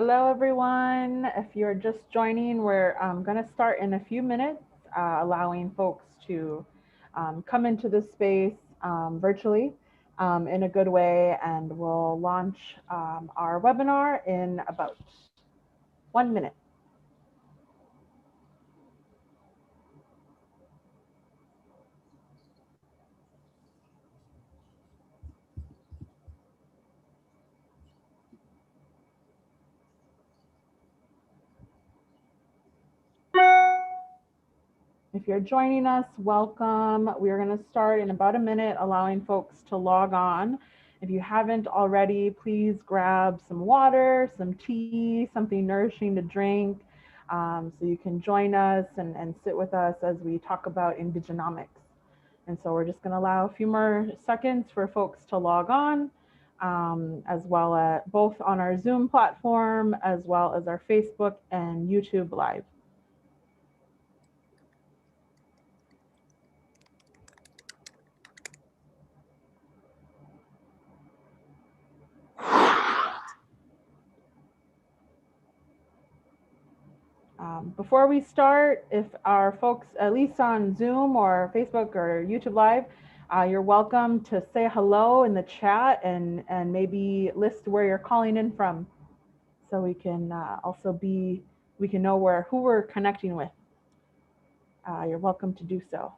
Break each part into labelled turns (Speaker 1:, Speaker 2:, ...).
Speaker 1: Hello, everyone. If you're just joining, we're going to start in a few minutes, allowing folks to come into this space virtually in a good way, and we'll launch our webinar in about 1 minute. If you're joining us, welcome. We're going to start in about a minute, allowing folks to log on. If you haven't already, please grab some water, some tea, something nourishing to drink, so you can join us and sit with us as we talk about Indigenomics. And so we're just going to allow a few more seconds for folks to log on, as well as both on our Zoom platform, as well as our Facebook and YouTube Live. Before we start, if our folks, at least on Zoom or Facebook or YouTube Live, you're welcome to say hello in the chat and maybe list where you're calling in from, so we can we can know who we're connecting with. You're welcome to do so.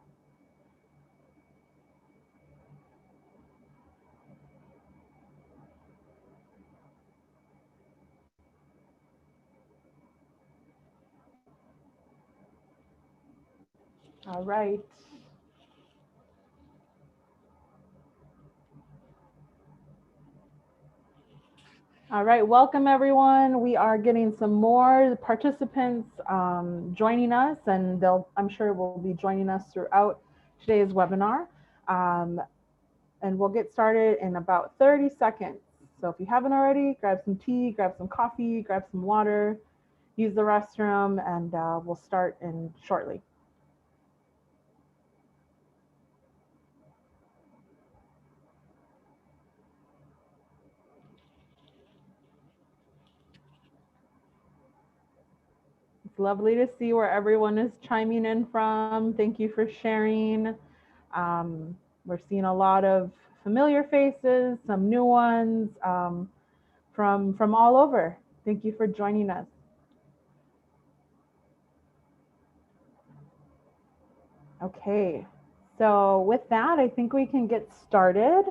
Speaker 1: All right. All right, welcome everyone. We are getting some more participants joining us, and I'm sure will be joining us throughout today's webinar. And we'll get started in about 30 seconds. So if you haven't already, grab some tea, grab some coffee, grab some water, use the restroom, and we'll start in shortly. It's lovely to see where everyone is chiming in from. Thank you for sharing. We're seeing a lot of familiar faces, some new ones from all over. Thank you for joining us. Okay, so with that, I think we can get started.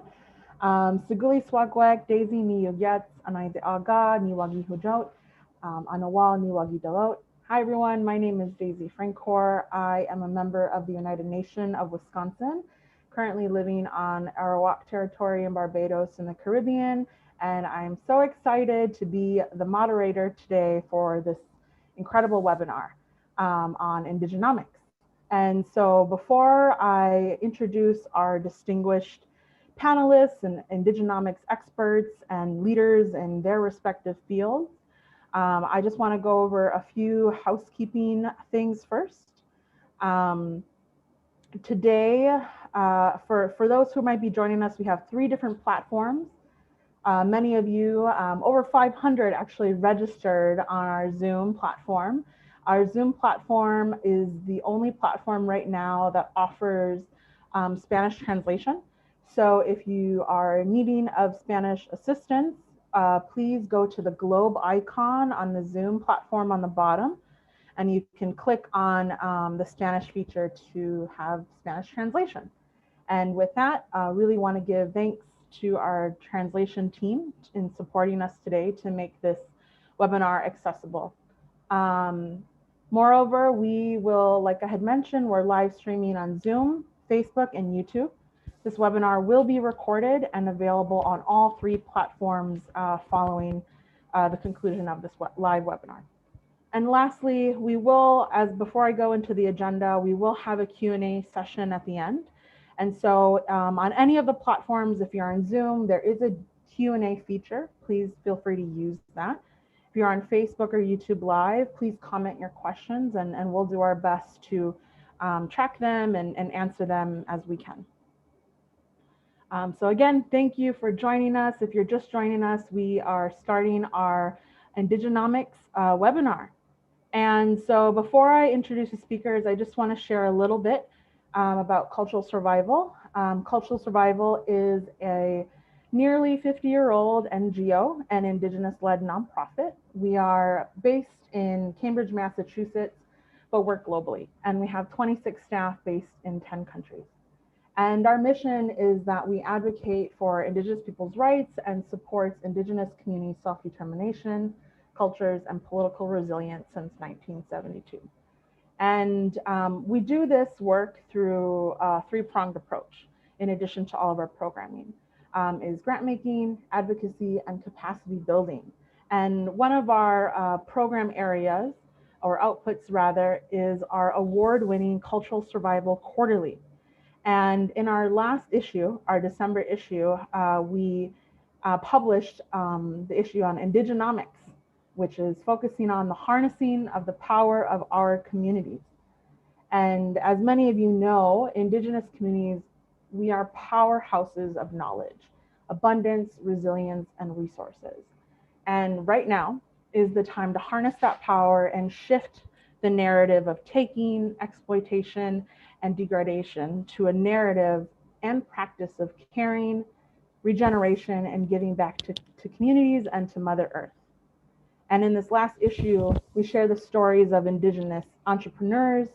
Speaker 1: Siguli Swagwek, Daisy ni Yugyat, Anay de Aga, Niwagi Hujot, Anawal Niwagi Dalot. Hi everyone, my name is Daisy Francor. I am a member of the United Nation of Wisconsin, currently living on Arawak territory in Barbados in the Caribbean, and I'm so excited to be the moderator today for this incredible webinar on Indigenomics. And so before I introduce our distinguished panelists and Indigenomics experts and leaders in their respective fields, I just want to go over a few housekeeping things first. Today, for those who might be joining us, we have 3 different platforms. Many of you, over 500 actually registered on our Zoom platform. Our Zoom platform is the only platform right now that offers Spanish translation. So if you are in need of Spanish assistance, please go to the globe icon on the Zoom platform on the bottom, and you can click on the Spanish feature to have Spanish translation. And with that, I really want to give thanks to our translation team in supporting us today to make this webinar accessible. Moreover, we will, like I had mentioned, we're live streaming on Zoom, Facebook, and YouTube. This webinar will be recorded and available on all 3 platforms following the conclusion of this live webinar. And lastly, we will, as before I go into the agenda, we will have a Q&A session at the end. And so on any of the platforms, if you're on Zoom, there is a Q&A feature. Please feel free to use that. If you're on Facebook or YouTube Live, please comment your questions and we'll do our best to track them and answer them as we can. So again, thank you for joining us. If you're just joining us, we are starting our Indigenomics webinar. And so before I introduce the speakers, I just want to share a little bit about cultural survival. Cultural survival is a nearly 50-year-old NGO and Indigenous-led nonprofit. We are based in Cambridge, Massachusetts, but work globally. And we have 26 staff based in 10 countries. And our mission is that we advocate for Indigenous people's rights and supports Indigenous community self-determination, cultures, and political resilience since 1972. And we do this work through a three-pronged approach, in addition to all of our programming, is grant making, advocacy, and capacity building. And one of our program areas, or outputs rather, is our award-winning Cultural Survival Quarterly. And in our last issue, our December issue, we published the issue on Indigenomics, which is focusing on the harnessing of the power of our communities. And as many of you know, Indigenous communities, we are powerhouses of knowledge, abundance, resilience, and resources. And right now is the time to harness that power and shift the narrative of taking, exploitation, and degradation to a narrative and practice of caring, regeneration, and giving back to communities and to Mother Earth. And in this last issue, we share the stories of Indigenous entrepreneurs,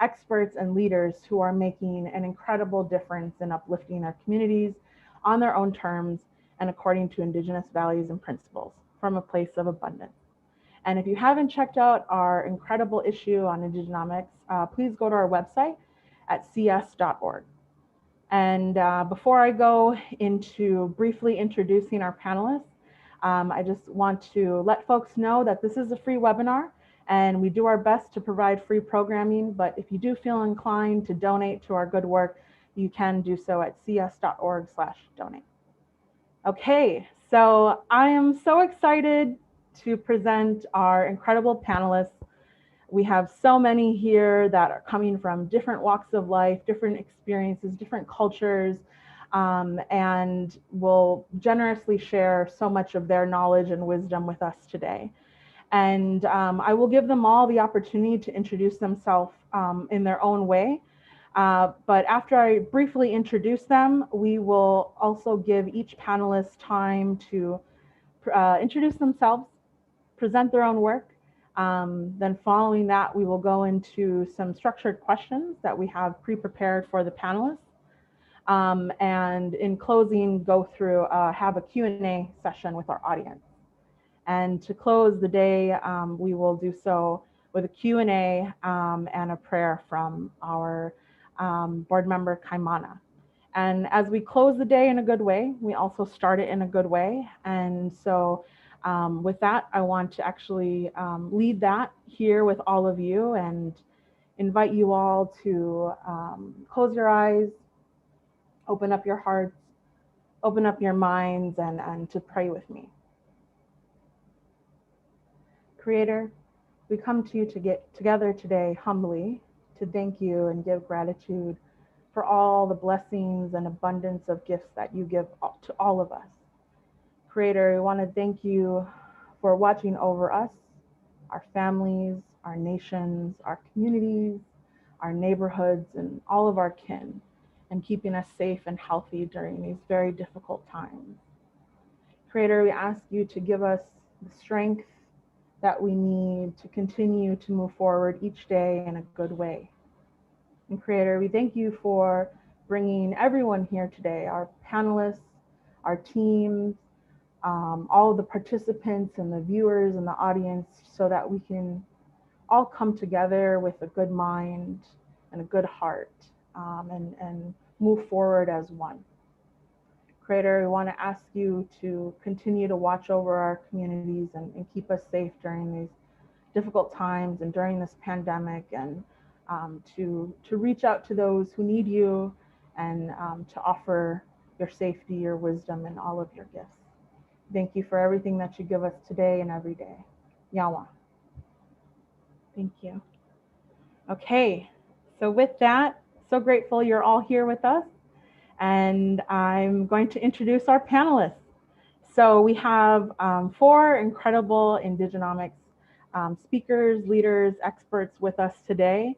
Speaker 1: experts, and leaders who are making an incredible difference in uplifting their communities on their own terms and according to Indigenous values and principles from a place of abundance. And if you haven't checked out our incredible issue on Indigenomics, please go to our website at cs.org. And before I go into briefly introducing our panelists, I just want to let folks know that this is a free webinar and we do our best to provide free programming, but if you do feel inclined to donate to our good work, you can do so at cs.org/donate. Okay, so I am so excited to present our incredible panelists. We have so many here that are coming from different walks of life, different experiences, different cultures, and will generously share so much of their knowledge and wisdom with us today. And I will give them all the opportunity to introduce themselves in their own way. But after I briefly introduce them, we will also give each panelist time to introduce themselves, present their own work. Then following that, we will go into some structured questions that we have pre-prepared for the panelists. And in closing, go through, have a Q&A session with our audience. And to close the day, we will do so with a Q&A and a prayer from our board member, Kaimana. And as we close the day in a good way, we also start it in a good way. And so with that, I want to actually lead that here with all of you and invite you all to close your eyes, open up your hearts, open up your minds, and to pray with me. Creator, we come to you to get together today humbly to thank you and give gratitude for all the blessings and abundance of gifts that you give to all of us. Creator, we want to thank you for watching over us, our families, our nations, our communities, our neighborhoods, and all of our kin, and keeping us safe and healthy during these very difficult times. Creator, we ask you to give us the strength that we need to continue to move forward each day in a good way. And Creator, we thank you for bringing everyone here today, our panelists, our teams, all of the participants and the viewers and the audience, so that we can all come together with a good mind and a good heart and move forward as one. Creator, we want to ask you to continue to watch over our communities and keep us safe during these difficult times and during this pandemic, and to reach out to those who need you and to offer your safety, your wisdom, and all of your gifts. Thank you for everything that you give us today and every day. Yawa. Thank you. Okay, so with that, so grateful you're all here with us. And I'm going to introduce our panelists. so we have 4 incredible Indigenomics speakers, leaders, experts with us today.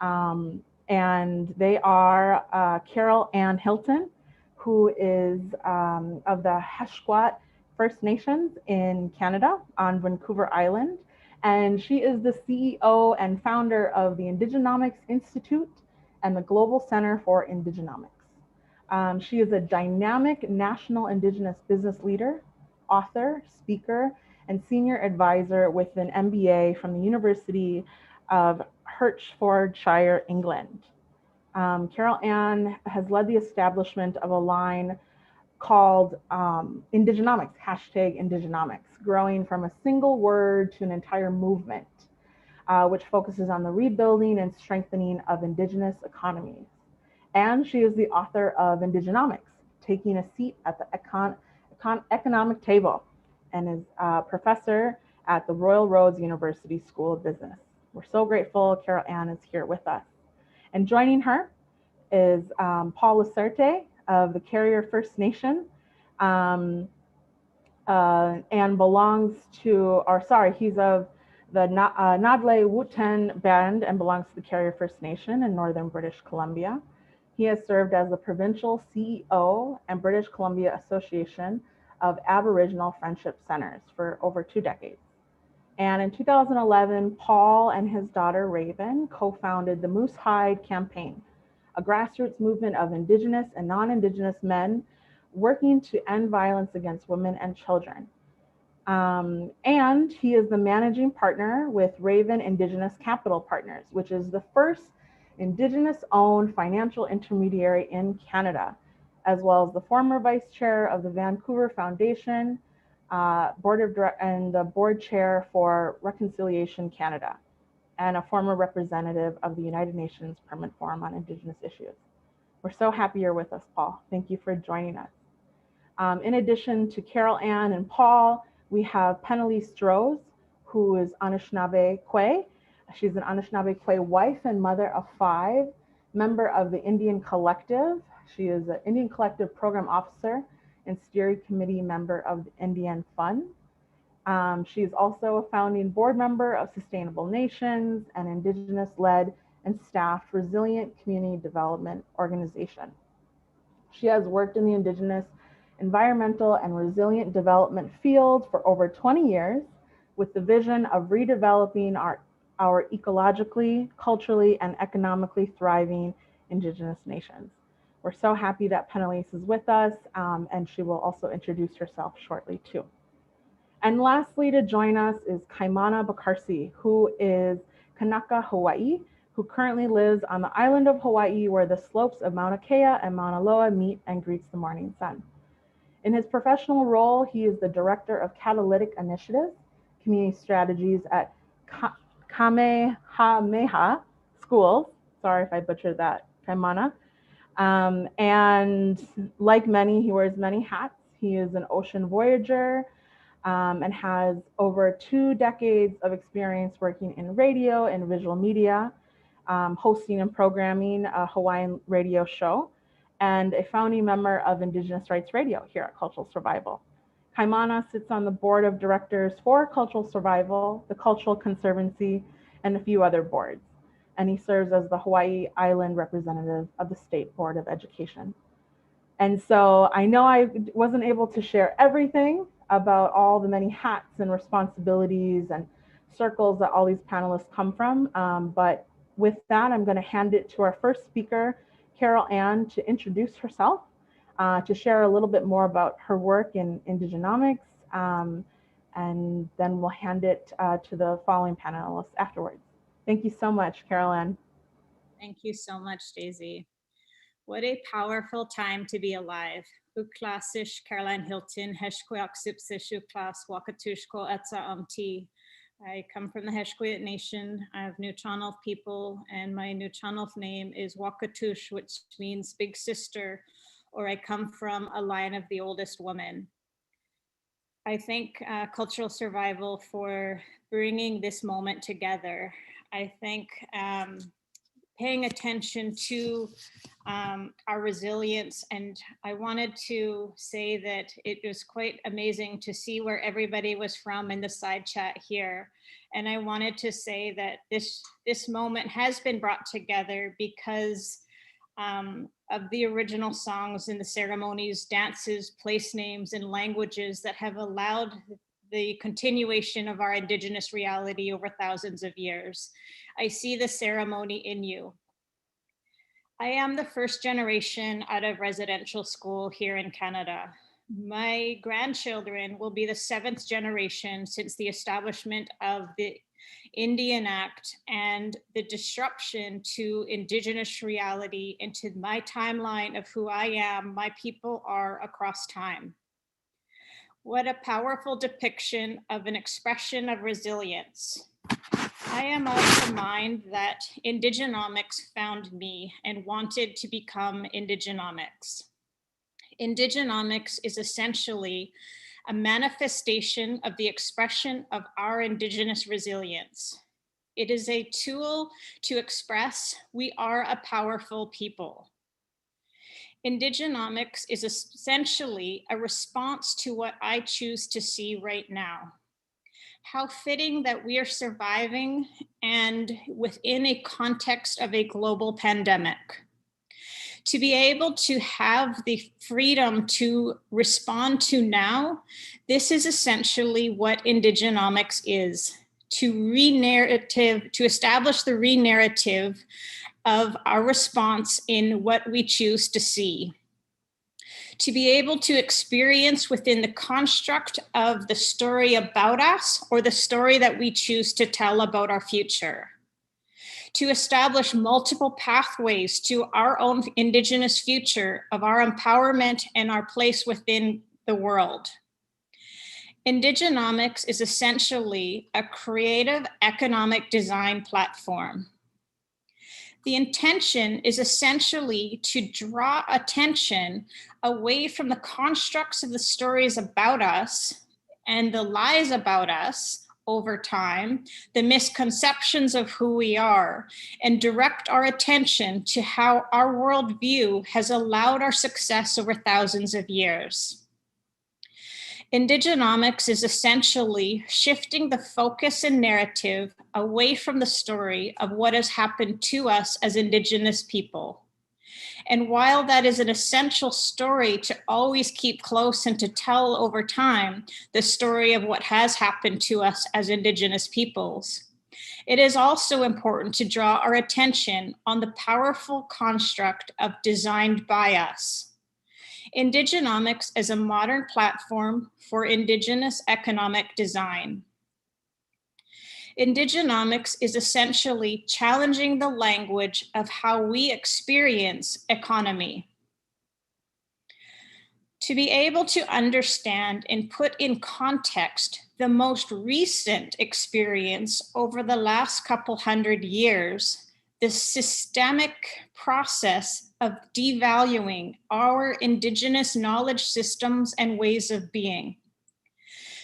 Speaker 1: And they are Carol Ann Hilton, who is of the Heshquat First Nations in Canada on Vancouver Island. And she is the CEO and founder of the Indigenomics Institute and the Global Center for Indigenomics. She is a dynamic national Indigenous business leader, author, speaker, and senior advisor with an MBA from the University of Hertfordshire, England. Carol Ann has led the establishment of a line called Indigenomics, #Indigenomics, growing from a single word to an entire movement, which focuses on the rebuilding and strengthening of Indigenous economies. And she is the author of Indigenomics, Taking a Seat at the Economic Table, and is a professor at the Royal Roads University School of Business. We're so grateful Carol Ann is here with us. And joining her is Paul Lessert of the Carrier First Nation, and belongs to, or sorry, he's of the Nadle Wuten Band and belongs to the Carrier First Nation in northern British Columbia. He has served as the provincial CEO and British Columbia Association of Aboriginal Friendship Centers for over 2 decades. And in 2011, Paul and his daughter Raven co-founded the Moose Hide Campaign, a grassroots movement of Indigenous and non-Indigenous men working to end violence against women and children. And he is the managing partner with Raven Indigenous Capital Partners, which is the first Indigenous-owned financial intermediary in Canada, as well as the former vice chair of the Vancouver Foundation, and the board chair for Reconciliation Canada, and a former representative of the United Nations Permanent Forum on Indigenous Issues. We're so happy you're with us, Paul. Thank you for joining us. In addition to Carol Ann and Paul, we have Panelists Stroze, who is Anishinaabe Kwe. She's an Anishinaabe Kwe wife and mother of 5, member of the Indian Collective. She is an Indian Collective Program Officer and steering committee member of the Indian Fund. She is also a founding board member of Sustainable Nations, an Indigenous-led and staffed resilient community development organization. She has worked in the Indigenous environmental and resilient development field for over 20 years with the vision of redeveloping our ecologically, culturally, and economically thriving Indigenous nations. We're so happy that Panelists is with us, and she will also introduce herself shortly too. And lastly, to join us is Kaimana Bakarsi, who is Kanaka, Hawaii, who currently lives on the island of Hawaii where the slopes of Mauna Kea and Mauna Loa meet and greets the morning sun. In his professional role, he is the director of Catalytic Initiatives, Community Strategies at Kamehameha Schools. Sorry if I butchered that, Kaimana. And like many, he wears many hats. He is an ocean voyager and has over 2 decades of experience working in radio and visual media, hosting and programming a Hawaiian radio show, and a founding member of Indigenous Rights Radio here at Cultural Survival. Kaimana sits on the board of directors for Cultural Survival, the Cultural Conservancy, and a few other boards. And he serves as the Hawaii Island representative of the State Board of Education. And so I know I wasn't able to share everything about all the many hats and responsibilities and circles that all these panelists come from. But with that, I'm going to hand it to our first speaker, Carol Ann, to introduce herself, to share a little bit more about her work in Indigenomics, and then we'll hand it to the following panelists afterwards. Thank you so much, Carol Ann.
Speaker 2: Thank you so much, Daisy. What a powerful time to be alive. Uklasish Caroline Hilton, Heshkweaksipsish Uklas Wakatushko Etsa Umti. I come from the Heshkweat Nation. I have Nuu-chah-nulth people, and my Nuu-chah-nulth name is Wakatush, which means big sister, or I come from a line of the oldest woman. I thank Cultural Survival for bringing this moment together. I thank paying attention to our resilience. And I wanted to say that it was quite amazing to see where everybody was from in the side chat here. And I wanted to say that this moment has been brought together because of the original songs and the ceremonies, dances, place names, and languages that have allowed the continuation of our Indigenous reality over thousands of years. I see the ceremony in you. I am the first generation out of residential school here in Canada. My grandchildren will be the 7th generation since the establishment of the Indian Act and the disruption to Indigenous reality into my timeline of who I am, my people are across time. What a powerful depiction of an expression of resilience. I am of the mind that Indigenomics found me and wanted to become Indigenomics. Indigenomics is essentially a manifestation of the expression of our Indigenous resilience. It is a tool to express we are a powerful people. Indigenomics is essentially a response to what I choose to see right now. How fitting that we are surviving and within a context of a global pandemic. To be able to have the freedom to respond to now, this is essentially what Indigenomics is, to establish the re-narrative of our response in what we choose to see. To be able to experience within the construct of the story about us or the story that we choose to tell about our future. To establish multiple pathways to our own Indigenous future of our empowerment and our place within the world. Indigenomics is essentially a creative economic design platform. The intention is essentially to draw attention away from the constructs of the stories about us and the lies about us over time, the misconceptions of who we are, and direct our attention to how our worldview has allowed our success over thousands of years. Indigenomics is essentially shifting the focus and narrative away from the story of what has happened to us as Indigenous people. And while that is an essential story to always keep close and to tell over time, the story of what has happened to us as Indigenous peoples, it is also important to draw our attention on the powerful construct of designed by us. Indigenomics as a modern platform for Indigenous economic design. Indigenomics is essentially challenging the language of how we experience economy. To be able to understand and put in context the most recent experience over the last couple hundred years, the systemic process of devaluing our Indigenous knowledge systems and ways of being.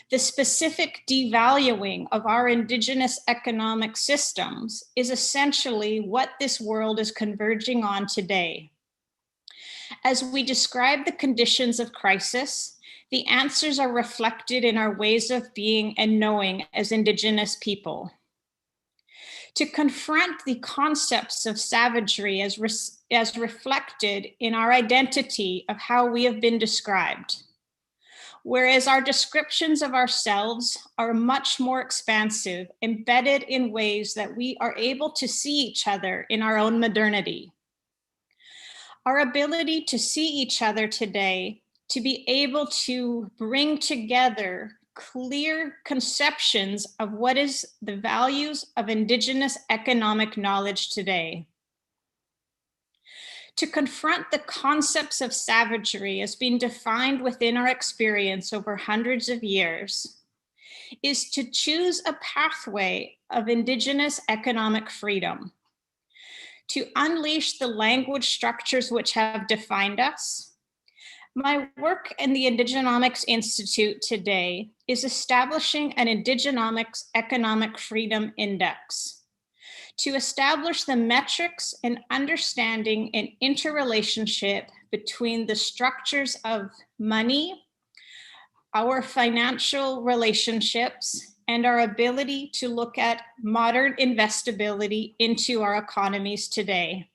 Speaker 2: The specific devaluing of our Indigenous economic systems is essentially what this world is converging on today. As we describe the conditions of crisis, the answers are reflected in our ways of being and knowing as Indigenous people. To confront the concepts of savagery as reflected in our identity of how we have been described. Whereas our descriptions of ourselves are much more expansive, embedded in ways that we are able to see each other in our own modernity. Our ability to see each other today, to be able to bring together clear conceptions of what is the values of Indigenous economic knowledge today. To confront the concepts of savagery as being defined within our experience over hundreds of years is to choose a pathway of Indigenous economic freedom, to unleash the language structures which have defined us. My work in the Indigenomics Institute today is establishing an Indigenomics Economic Freedom Index to establish the metrics and understanding and interrelationship between the structures of money, our financial relationships, and our ability to look at modern investability into our economies today.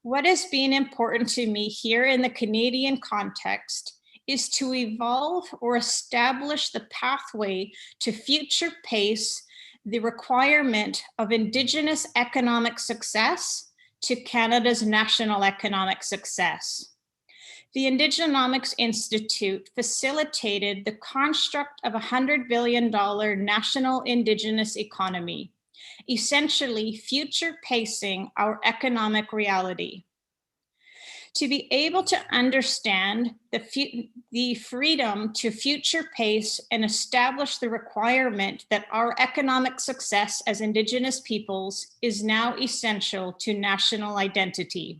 Speaker 2: What has been important to me here in the Canadian context is to evolve or establish the pathway to future pace the requirement of Indigenous economic success to Canada's national economic success. The Indigenomics Institute facilitated the construct of a $100 billion national Indigenous economy, essentially future pacing our economic reality. To be able to understand the freedom to future pace and establish the requirement that our economic success as Indigenous peoples is now essential to national identity.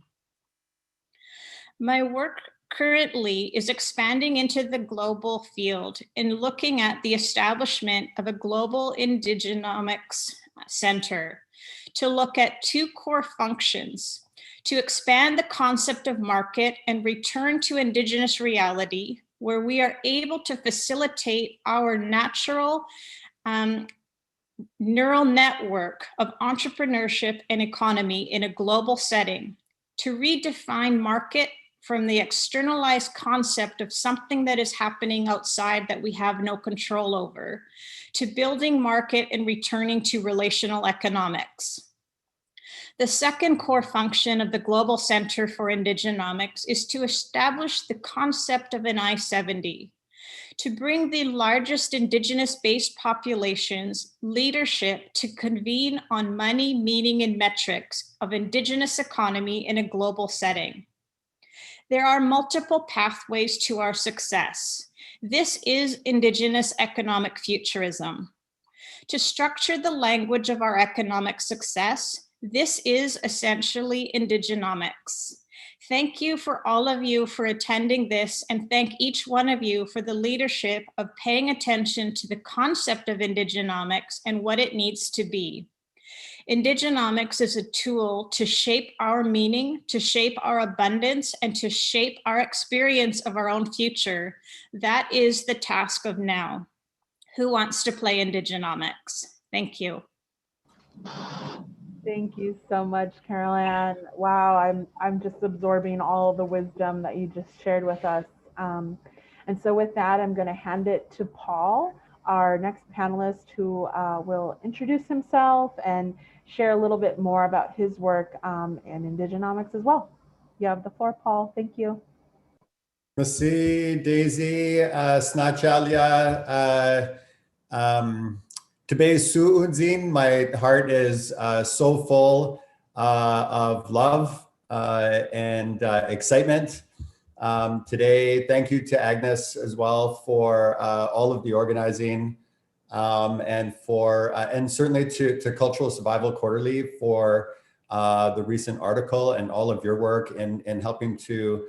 Speaker 2: My work currently is expanding into the global field and looking at the establishment of a global Indigenomics center to look at two core functions: to expand the concept of market and return to Indigenous reality, where we are able to facilitate our natural neural network of entrepreneurship and economy in a global setting, to redefine market from the externalized concept of something that is happening outside that we have no control over, to building market and returning to relational economics. The second core function of the Global Center for Indigenomics is to establish the concept of an I-70, to bring the largest Indigenous-based populations leadership to convene on money, meaning, and metrics of Indigenous economy in a global setting. There are multiple pathways to our success. This is Indigenous economic futurism. To structure the language of our economic success, this is essentially Indigenomics. Thank you for all of you for attending this, and thank each one of you for the leadership of paying attention to the concept of Indigenomics and what it needs to be. Indigenomics is a tool to shape our meaning, to shape our abundance, and to shape our experience of our own future. That is the task of now. Who wants to play Indigenomics? Thank you.
Speaker 1: Thank you so much, Carol-Ann. Wow, I'm just absorbing all the wisdom that you just shared with us. And so with that, I'm going to hand it to Paul, our next panelist, who will introduce himself and share a little bit more about his work in Indigenomics as well. You have the floor, Paul. Thank you.
Speaker 3: Merci, Daisy, Snachalia. Today's Su'udzin, my heart is so full of love and excitement. Today, thank you to Agnes as well for all of the organizing and certainly to Cultural Survival Quarterly for the recent article and all of your work in helping to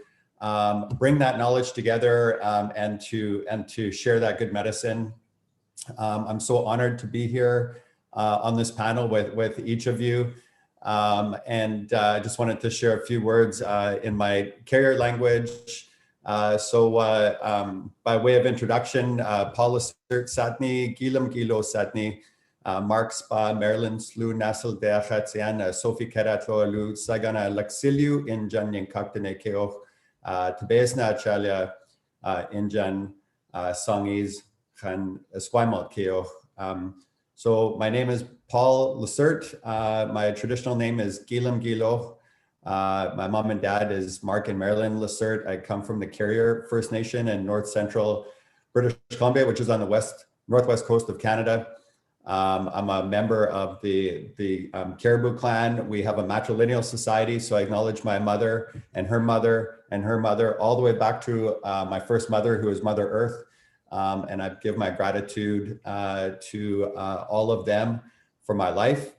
Speaker 3: bring that knowledge together and to share that good medicine. I'm so honored to be here on this panel with each of you. And I just wanted to share a few words in my carrier language. By way of introduction, Paul Lessert Satni, Gilam Gilo Satni, Mark Spa, Maryland Slu Nasal Deachatzian, Sophie Keratlo Alu, Sagana Laxiliu, Injan Yankaktane Keoch, Tebesna Chalia, Injan Songis, Khan Esquimalt Keoch. So my name is Paul Lessert. My traditional name is Gilam Gilo. My mom and dad is Mark and Marilyn Lessert. I come from the Carrier First Nation in north central British Columbia, which is on the northwest coast of Canada. I'm a member of the Caribou clan. We have a matrilineal society, so I acknowledge my mother and her mother and her mother, all the way back to my first mother, who is Mother Earth. And I give my gratitude to all of them for my life.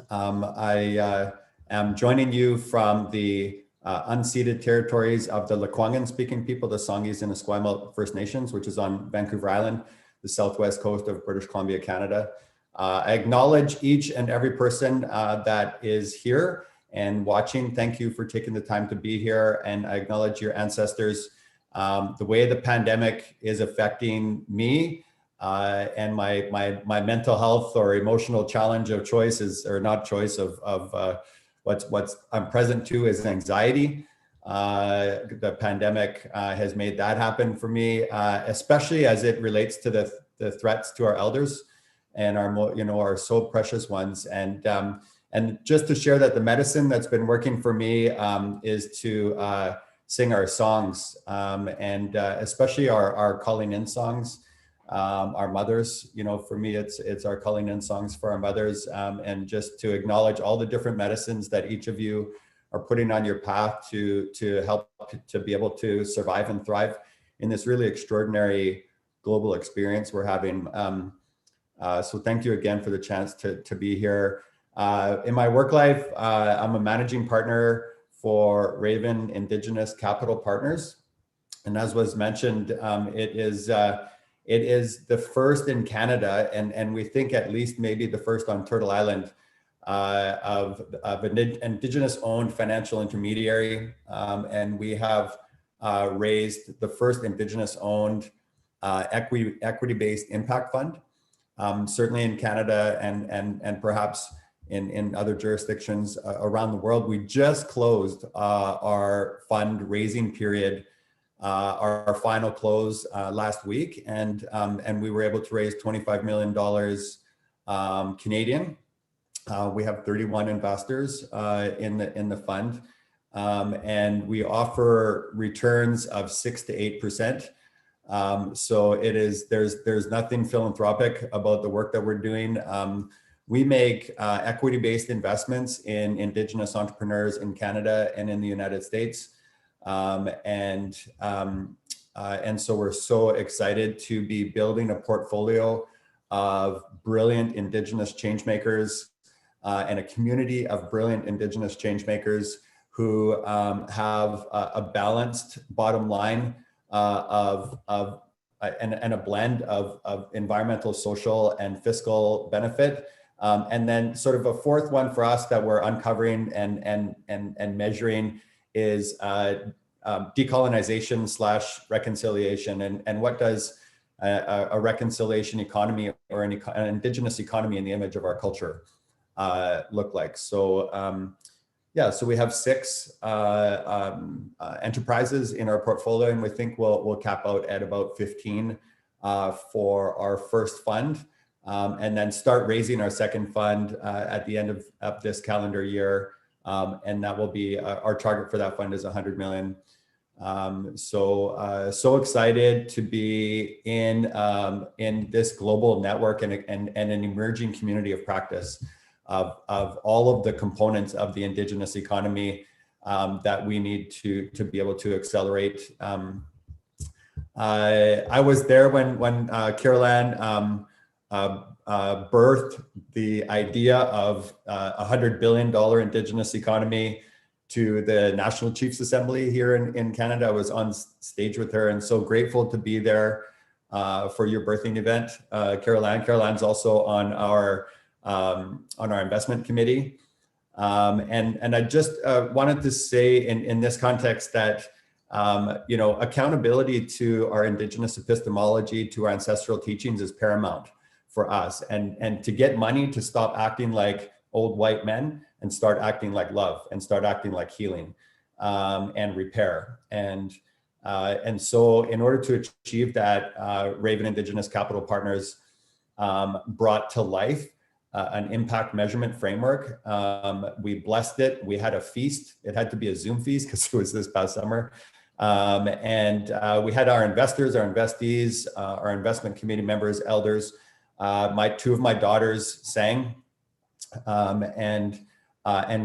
Speaker 3: I am joining you from the unceded territories of the Lekwungen speaking people, the Songhees and Esquimalt First Nations, which is on Vancouver Island, the southwest coast of British Columbia, Canada. I acknowledge each and every person that is here and watching. Thank you for taking the time to be here, and I acknowledge your ancestors. The way the pandemic is affecting me and my mental health or emotional challenge of choice is, or not choice of what's I'm present to is anxiety. The pandemic has made that happen for me, especially as it relates to the threats to our elders and our so precious ones. And just to share that the medicine that's been working for me is to sing our songs, and especially our calling in songs, our mothers. For me, it's our calling in songs for our mothers, and just to acknowledge all the different medicines that each of you are putting on your path to help to be able to survive and thrive in this really extraordinary global experience we're having. So thank you again for the chance to be here. In my work life, I'm a managing partner for Raven Indigenous Capital Partners. And as was mentioned, it is the first in Canada, and we think at least maybe the first on Turtle Island, of an Indigenous-owned financial intermediary. And we have raised the first Indigenous-owned equity-based impact fund. Certainly in Canada and perhaps in other jurisdictions around the world. We just closed our fundraising period, our final close last week, and we were able to raise $25 million Canadian. We have 31 investors in the fund, and we offer returns of 6 to 8%. So there's nothing philanthropic about the work that we're doing. We make equity-based investments in Indigenous entrepreneurs in Canada and in the United States. And so we're so excited to be building a portfolio of brilliant Indigenous changemakers and a community of brilliant Indigenous changemakers who have a balanced bottom line and a blend of environmental, social, and fiscal benefit. And then sort of a fourth one for us that we're uncovering and measuring is decolonization / reconciliation. And what does a reconciliation economy or an Indigenous economy in the image of our culture look like? So yeah, so we have 6 enterprises in our portfolio, and we think we'll cap out at about 15 for our first fund, and then start raising our second fund at the end of this calendar year. And that will be our target for that fund is 100 million. So excited to be in this global network and an emerging community of practice of all of the components of the Indigenous economy that we need to be able to accelerate. I was there when Caroline birthed the idea of $100 billion Indigenous economy to the National Chiefs Assembly here in Canada. I was on stage with her, and so grateful to be there for your birthing event, Caroline. Caroline's also on our investment committee. And I just wanted to say in this context that accountability to our Indigenous epistemology, to our ancestral teachings is paramount for us, and to get money to stop acting like old white men and start acting like love and start acting like healing and repair. And so in order to achieve that, Raven Indigenous Capital Partners brought to life an impact measurement framework. We blessed it. We had a feast. It had to be a Zoom feast because it was this past summer. And we had our investors, our investees, our investment committee members, elders. 2 of my daughters sang, and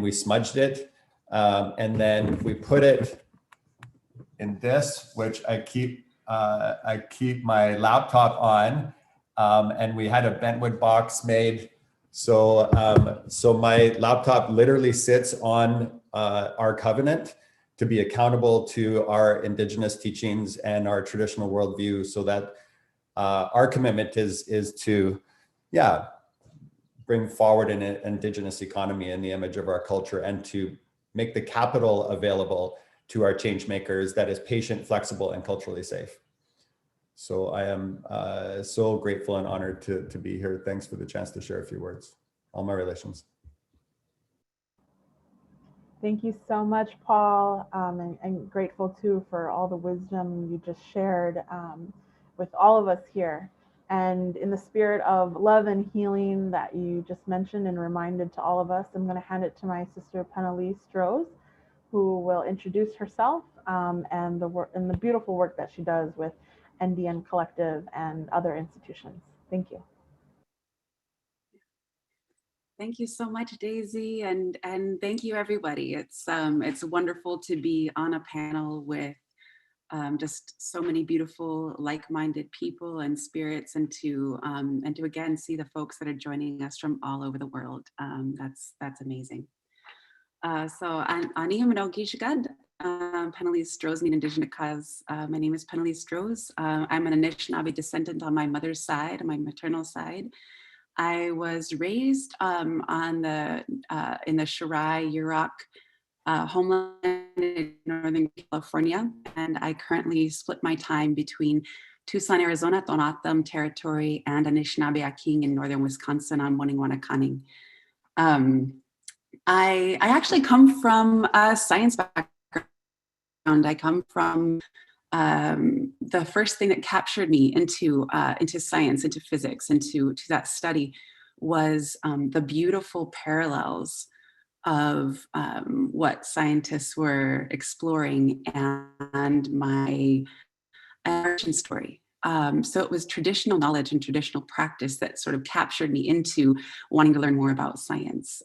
Speaker 3: we smudged it. And then we put it in this, which I keep my laptop on. And we had a bentwood box made. So my laptop literally sits on our covenant to be accountable to our Indigenous teachings and our traditional worldview, so that our commitment is to, bring forward an Indigenous economy in the image of our culture, and to make the capital available to our change makers that is patient, flexible, and culturally safe. So I am so grateful and honored to be here. Thanks for the chance to share a few words. All my relations.
Speaker 1: Thank you so much, Paul, and grateful too for all the wisdom you just shared with all of us here. And in the spirit of love and healing that you just mentioned and reminded to all of us, I'm going to hand it to my sister Panelists, Stroze, who will introduce herself and the beautiful work that she does with Indian Collective and other institutions. Thank you.
Speaker 4: Thank you so much, Daisy, and thank you, everybody. It's wonderful to be on a panel with just so many beautiful, like-minded people and spirits, and to again see the folks that are joining us from all over the world. That's amazing. So Ani Minogi Panelists Stroze in Indigenous. My name is Panelists Stroze. I'm an Anishinaabe descendant on my mother's side, on my maternal side. I was raised in the Shirai Yurok homeland in Northern California, and I currently split my time between Tucson, Arizona, Tonatam Territory, and Anishinaabe Aking in northern Wisconsin on Winning-Wanakaning. I actually come from a science background. I come from the first thing that captured me into science, into physics, into that study was the beautiful parallels of what scientists were exploring and my origin story. So it was traditional knowledge and traditional practice that sort of captured me into wanting to learn more about science.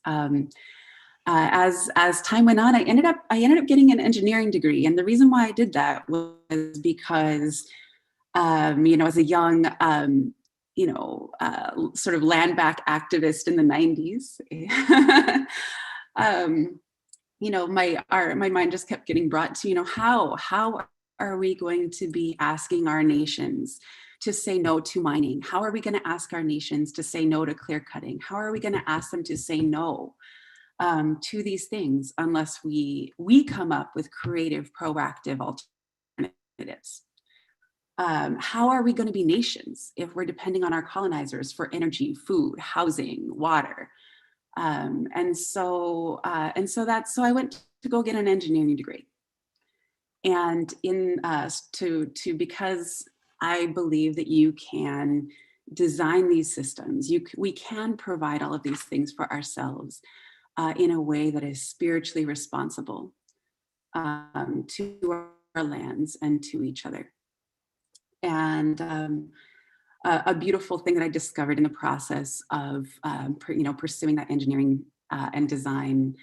Speaker 4: As time went on, I ended up getting an engineering degree, and the reason why I did that was because, as a young, sort of land back activist in the 90s, my mind just kept getting brought to, how are we going to be asking our nations to say no to mining? How are we going to ask our nations to say no to clear cutting? How are we going to ask them to say no to these things unless we come up with creative, proactive alternatives? How are we going to be nations if we're depending on our colonizers for energy, food, housing, water? So I went to go get an engineering degree, and because I believe that you can design these systems, we can provide all of these things for ourselves in a way that is spiritually responsible to our lands and to each other. And a beautiful thing that I discovered in the process of pursuing that engineering and design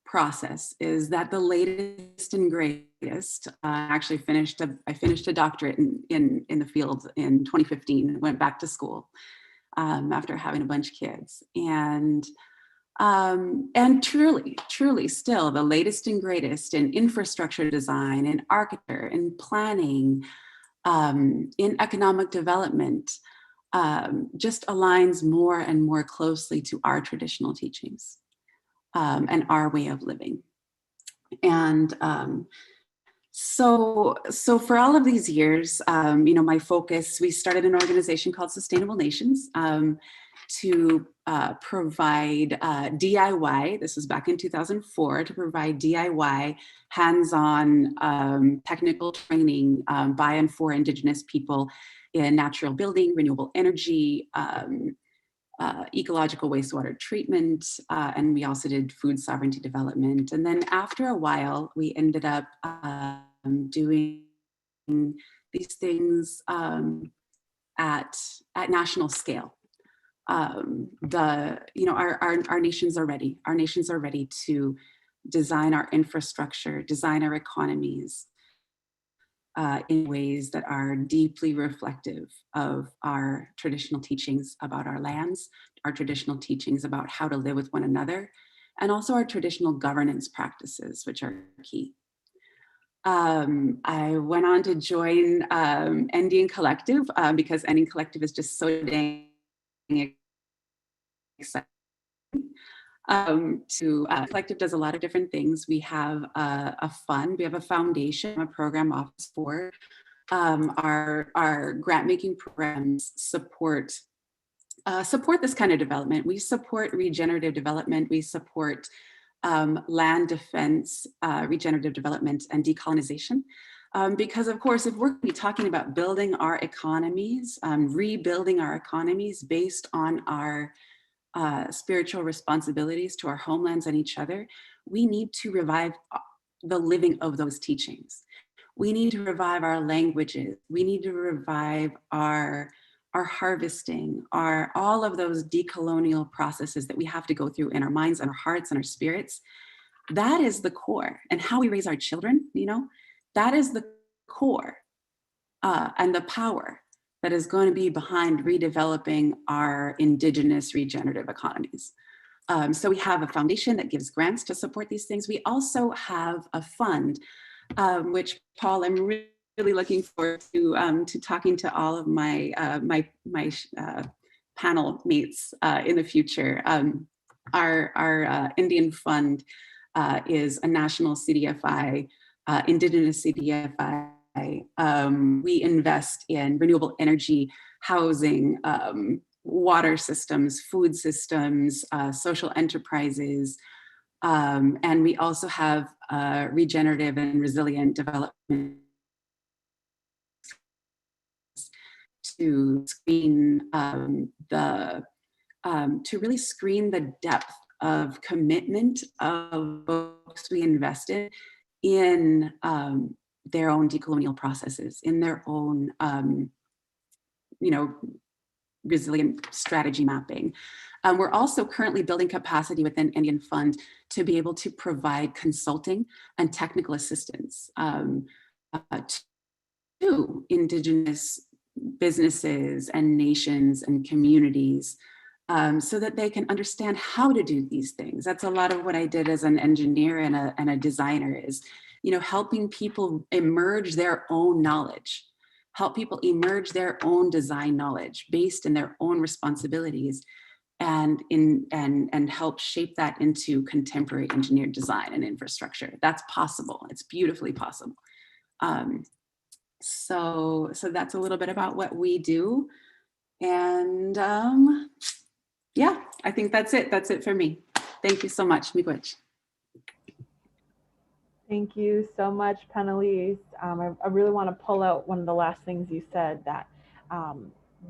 Speaker 4: process is that the latest and greatest, I finished a doctorate in the field in 2015, went back to school after having a bunch of kids, and truly still the latest and greatest in infrastructure design, in architecture, in planning, in economic development, just aligns more and more closely to our traditional teachings and our way of living. And so for all of these years, my focus, we started an organization called Sustainable Nations to provide DIY, this was back in 2004, to provide DIY hands-on technical training by and for Indigenous people in natural building, renewable energy, ecological wastewater treatment, and we also did food sovereignty development. And then after a while, we ended up doing these things at national scale. Our nations are ready. Our nations are ready to design our infrastructure, design our economies in ways that are deeply reflective of our traditional teachings about our lands, our traditional teachings about how to live with one another, and also our traditional governance practices, which are key. I went on to join Indian Collective because Indian Collective is just so dang exciting. Collective does a lot of different things. We have a fund, we have a foundation, a program office for our grant making programs support this kind of development. We support regenerative development. We support land defense, regenerative development, and decolonization. Because of course, if we're going to be talking about building our economies, rebuilding our economies based on our spiritual responsibilities to our homelands and each other, we need to revive the living of those teachings. We need to revive our languages. We need to revive our harvesting, all of those decolonial processes that we have to go through in our minds and our hearts and our spirits. That is the core. And how we raise our children, that is the core and the power that is going to be behind redeveloping our indigenous regenerative economies. So we have a foundation that gives grants to support these things. We also have a fund, which, Paul, I'm really looking forward to talking to all of my panel mates in the future. Our Indian fund is a national CDFI, Indigenous CDFI. We invest in renewable energy, housing, water systems, food systems, social enterprises, and we also have regenerative and resilient development to screen to really screen the depth of commitment of folks we invest in their own decolonial processes, in their own, resilient strategy mapping. We're also currently building capacity within Indian Fund to be able to provide consulting and technical assistance to Indigenous businesses and nations and communities so that they can understand how to do these things. That's a lot of what I did as an engineer and a designer is, helping people emerge their own knowledge, help people emerge their own design knowledge based in their own responsibilities and help shape that into contemporary engineered design and infrastructure. That's possible. It's beautifully possible. So that's a little bit about what we do. And yeah, I think that's it. That's it for me. Thank you so much, Miigwech.
Speaker 1: Thank you so much, Panelists. I really want to pull out one of the last things you said, that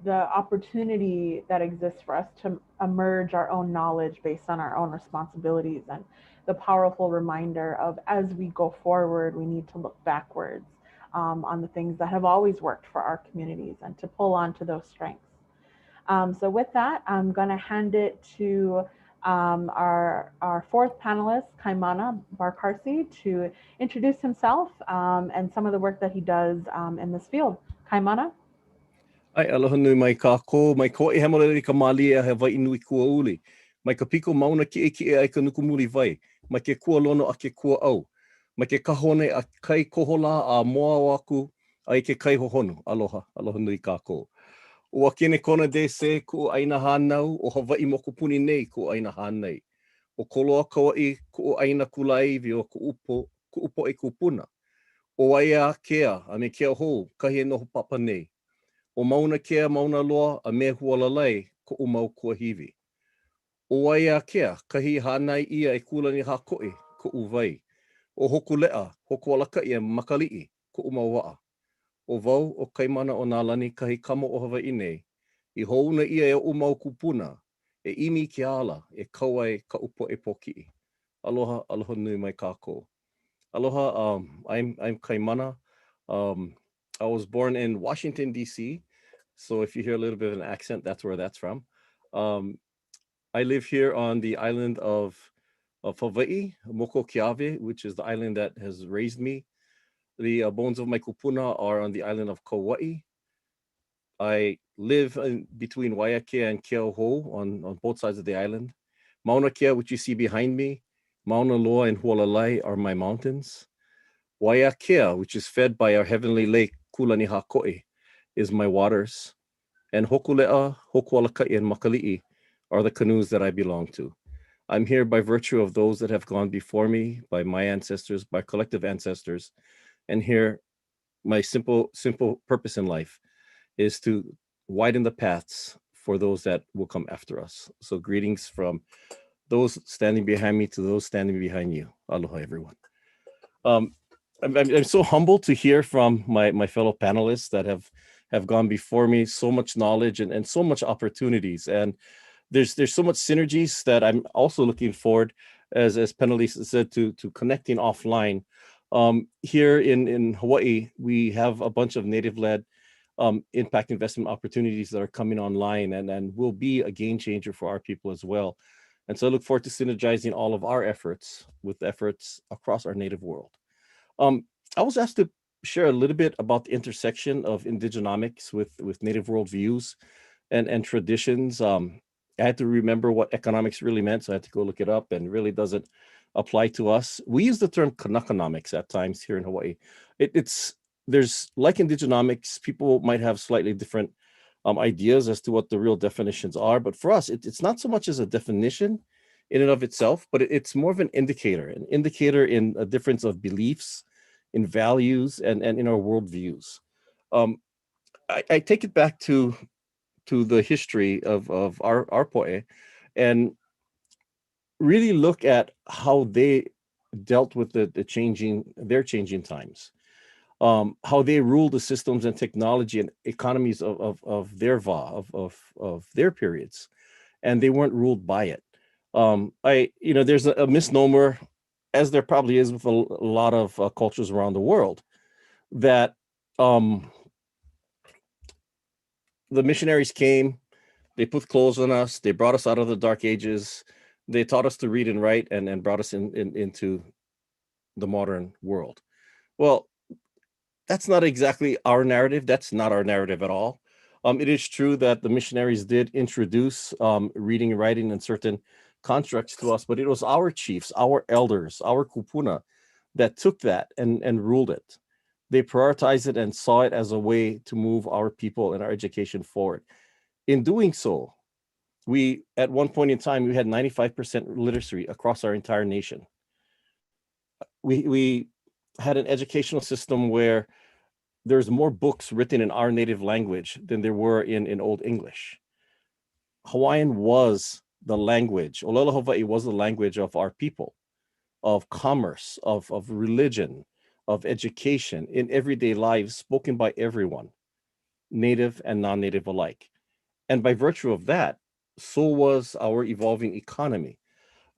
Speaker 1: the opportunity that exists for us to emerge our own knowledge based on our own responsibilities, and the powerful reminder of, as we go forward, we need to look backwards on the things that have always worked for our communities and to pull on to those strengths. So with that, I'm going to hand it to our fourth panelist, Kaimana Barkarsi, to introduce himself and some of the work that he does in this field. Kaimana?
Speaker 5: Ai, aloha nui mai kākou, mai ko e hemolele ka malia he vai inui kua uli. Mai ka piko mauna ki e ai ka nukumuli vai. Mai ke kua lono a ke kua au. Mai ke kahone a kai kohola a moa aku ai ke kai hohonu. Aloha, aloha nui kākou. Ua kene kona de se ku aina hanau o Hawaii moko puni nei ku aina hanai. O koloa kauai ku aina kulai vi o ku upo e kupuna. O aia kea a me kea hou kahi e noho papa nei. O mauna kea mauna loa a me hualalai ko o mau kua hiwi. O aia kea kahi hanai ia e kulani hakoe ko uwai. O hoku lea, hoku alaka ia makali'i ko umawaa. O wau o Kaimana o nā lani kahi kamo o Hawaii nei. I houna ia e o mau kupuna, e imi ke ala, e kauai ka upo e poki'i. Aloha, aloha nui mai kākou. Aloha, I'm Kaimana. I was born in Washington, D.C. So if you hear a little bit of an accent, that's where that's from. I live here on the island of Hawaii, Moko Keawe, which is the island that has raised me. The bones of my kupuna are on the island of Kauai. I live in between Waiakea and Keauhou on both sides of the island. Mauna Kea, which you see behind me, Mauna Loa and Hualalai are my mountains. Waiakea, which is fed by our heavenly lake, Kulani Hako'e, is my waters. And Hokulea, Hokualakai, and Makali'i are the canoes that I belong to. I'm here by virtue of those that have gone before me, by my ancestors, by collective ancestors. And here, my simple purpose in life is to widen the paths for those that will come after us. So greetings from those standing behind me to those standing behind you. Aloha, everyone. I'm so humbled to hear from my fellow panelists that have gone before me, so much knowledge and so much opportunities. And there's so much synergies that I'm also looking forward, as Panelists said, to connecting offline. Here in Hawaii, we have a bunch of native-led impact investment opportunities that are coming online and will be a game changer for our people as well. And so I look forward to synergizing all of our efforts with efforts across our native world. I was asked to share a little bit about the intersection of Indigenomics with native worldviews and traditions. I had to remember what economics really meant, so I had to go look it up, and really doesn't apply to us. We use the term Kanakonomics at times here in Hawaii. There's like Indigenomics, people might have slightly different ideas as to what the real definitions are, but for us, it's not so much as a definition in and of itself, but it's more of an indicator in a difference of beliefs, in values, and in our worldviews. I take it back to the history of our poe, and really look at how they dealt with their changing times, how they ruled the systems and technology and economies of their of their periods, and they weren't ruled by it. There's a misnomer, as there probably is with a lot of cultures around the world, that the missionaries came, they put clothes on us, they brought us out of the dark ages, they taught us to read and write, and brought us into the modern world. Well, that's not exactly our narrative. That's not our narrative at all. It is true that the missionaries did introduce reading and writing and certain constructs to us, but it was our chiefs, our elders, our kupuna that took that and ruled it. They prioritized it and saw it as a way to move our people and our education forward. In doing so, at one point in time, we had 95% literacy across our entire nation. We had an educational system where there's more books written in our native language than there were in Old English. Hawaiian was the language. Olelo Hawaii was the language of our people, of commerce, of religion, of education, in everyday lives, spoken by everyone, native and non-native alike. And by virtue of that, so was our evolving economy.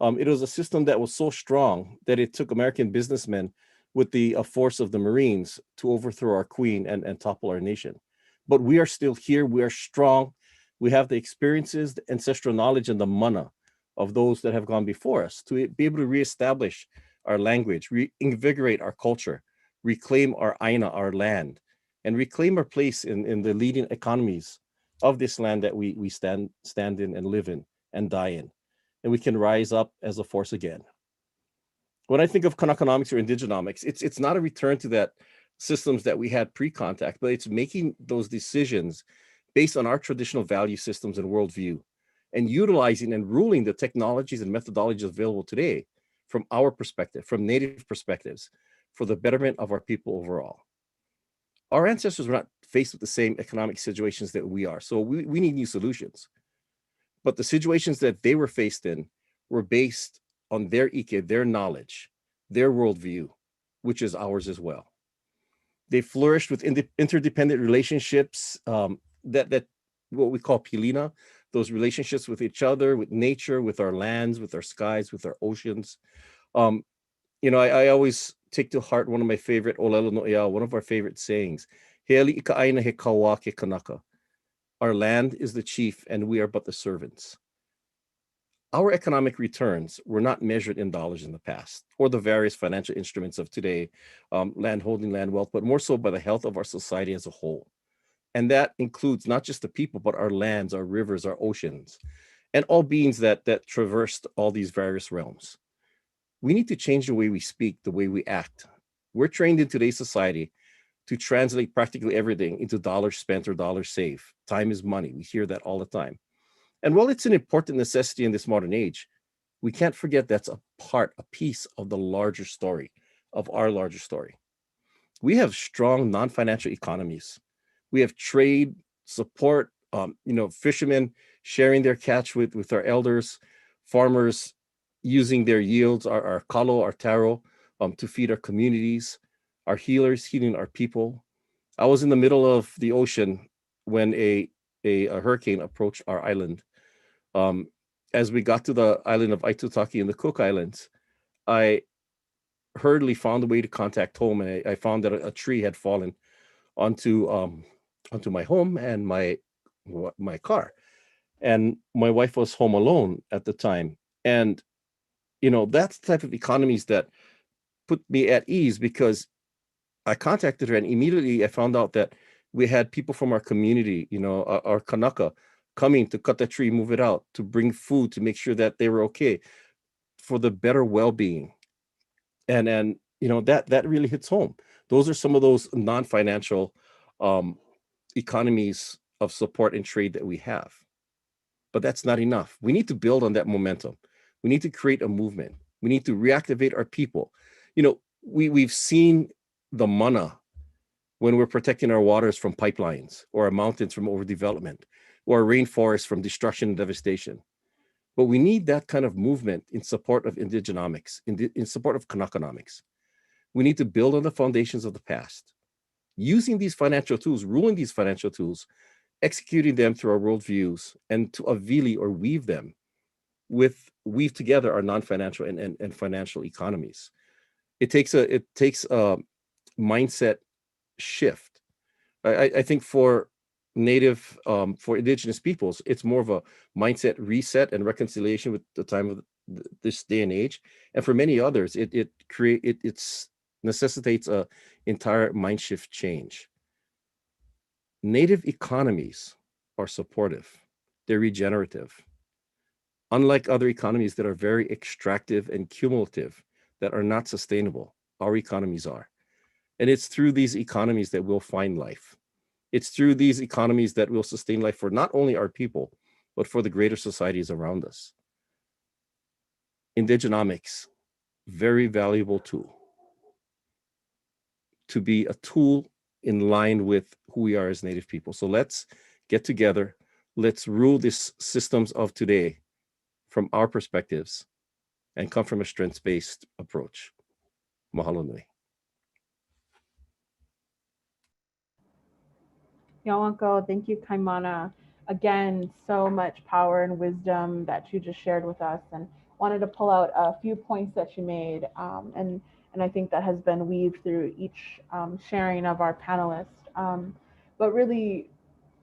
Speaker 5: It was a system that was so strong that it took American businessmen with the force of the Marines to overthrow our queen and topple our nation. But we are still here. We are strong. We have the experiences, the ancestral knowledge, and the mana of those that have gone before us to be able to reestablish our language, reinvigorate our culture, reclaim our aina, our land, and reclaim our place in the leading economies of this land that we stand in and live in and die in. And we can rise up as a force again. When I think of Kanakonomics or Indigenomics, it's not a return to that systems that we had pre-contact, but it's making those decisions based on our traditional value systems and worldview, and utilizing and ruling the technologies and methodologies available today from our perspective, from native perspectives, for the betterment of our people overall. Our ancestors were not faced with the same economic situations that we are, so we need new solutions. But the situations that they were faced in were based on their ike, their knowledge, their worldview, which is ours as well. They flourished with interdependent relationships that what we call pilina, those relationships with each other, with nature, with our lands, with our skies, with our oceans. I always take to heart one of my favorite olelo no ea, one of our favorite sayings. Heali ika aina he kawa ke kanaka. Our land is the chief and we are but the servants. Our economic returns were not measured in dollars in the past, or the various financial instruments of today, land holding, land wealth, but more so by the health of our society as a whole. And that includes not just the people, but our lands, our rivers, our oceans, and all beings that traversed all these various realms. We need to change the way we speak, the way we act. We're trained in today's society to translate practically everything into dollars spent or dollars saved. Time is money. We hear that all the time. And while it's an important necessity in this modern age, we can't forget that's a piece of the larger story, of our larger story. We have strong non-financial economies. We have trade, support, fishermen sharing their catch with our elders, farmers using their yields, our kalo, our taro, to feed our communities, our healers healing our people. I was in the middle of the ocean when a hurricane approached our island. As we got to the island of Aitutaki in the Cook Islands, I hurriedly found a way to contact home, and I found that a tree had fallen onto my home and my car, and my wife was home alone at the time. And that's the type of economies that put me at ease, because I contacted her and immediately I found out that we had people from our community, our Kanaka, coming to cut the tree, move it out, to bring food, to make sure that they were okay, for the better well-being. And that really hits home. Those are some of those non-financial economies of support and trade that we have. But that's not enough. We need to build on that momentum. We need to create a movement. We need to reactivate our people. We've seen the mana when we're protecting our waters from pipelines, or our mountains from overdevelopment, or our rainforests from destruction and devastation. But we need that kind of movement in support of Indigenomics, in support of Kanakanomics. We need to build on the foundations of the past, using these financial tools, ruling these financial tools, executing them through our worldviews, and to avili, or weave them weave together our non-financial and financial economies. It takes a mindset shift. I think for for indigenous peoples, it's more of a mindset reset and reconciliation with the time of this day and age. And for many others, it necessitates a entire mind shift change. Native economies are supportive. They're regenerative. Unlike other economies that are very extractive and cumulative, that are not sustainable, our economies are. And it's through these economies that we'll find life. It's through these economies that will sustain life for not only our people, but for the greater societies around us. Indigenomics, very valuable tool. To be a tool in line with who we are as Native people. So let's get together. Let's rule these systems of today from our perspectives and come from a strengths-based approach. Mahalo nui.
Speaker 1: Yawanko, thank you, Kaimana. Again, so much power and wisdom that you just shared with us, and wanted to pull out a few points that you made, and I think that has been weaved through each sharing of our panelists, but really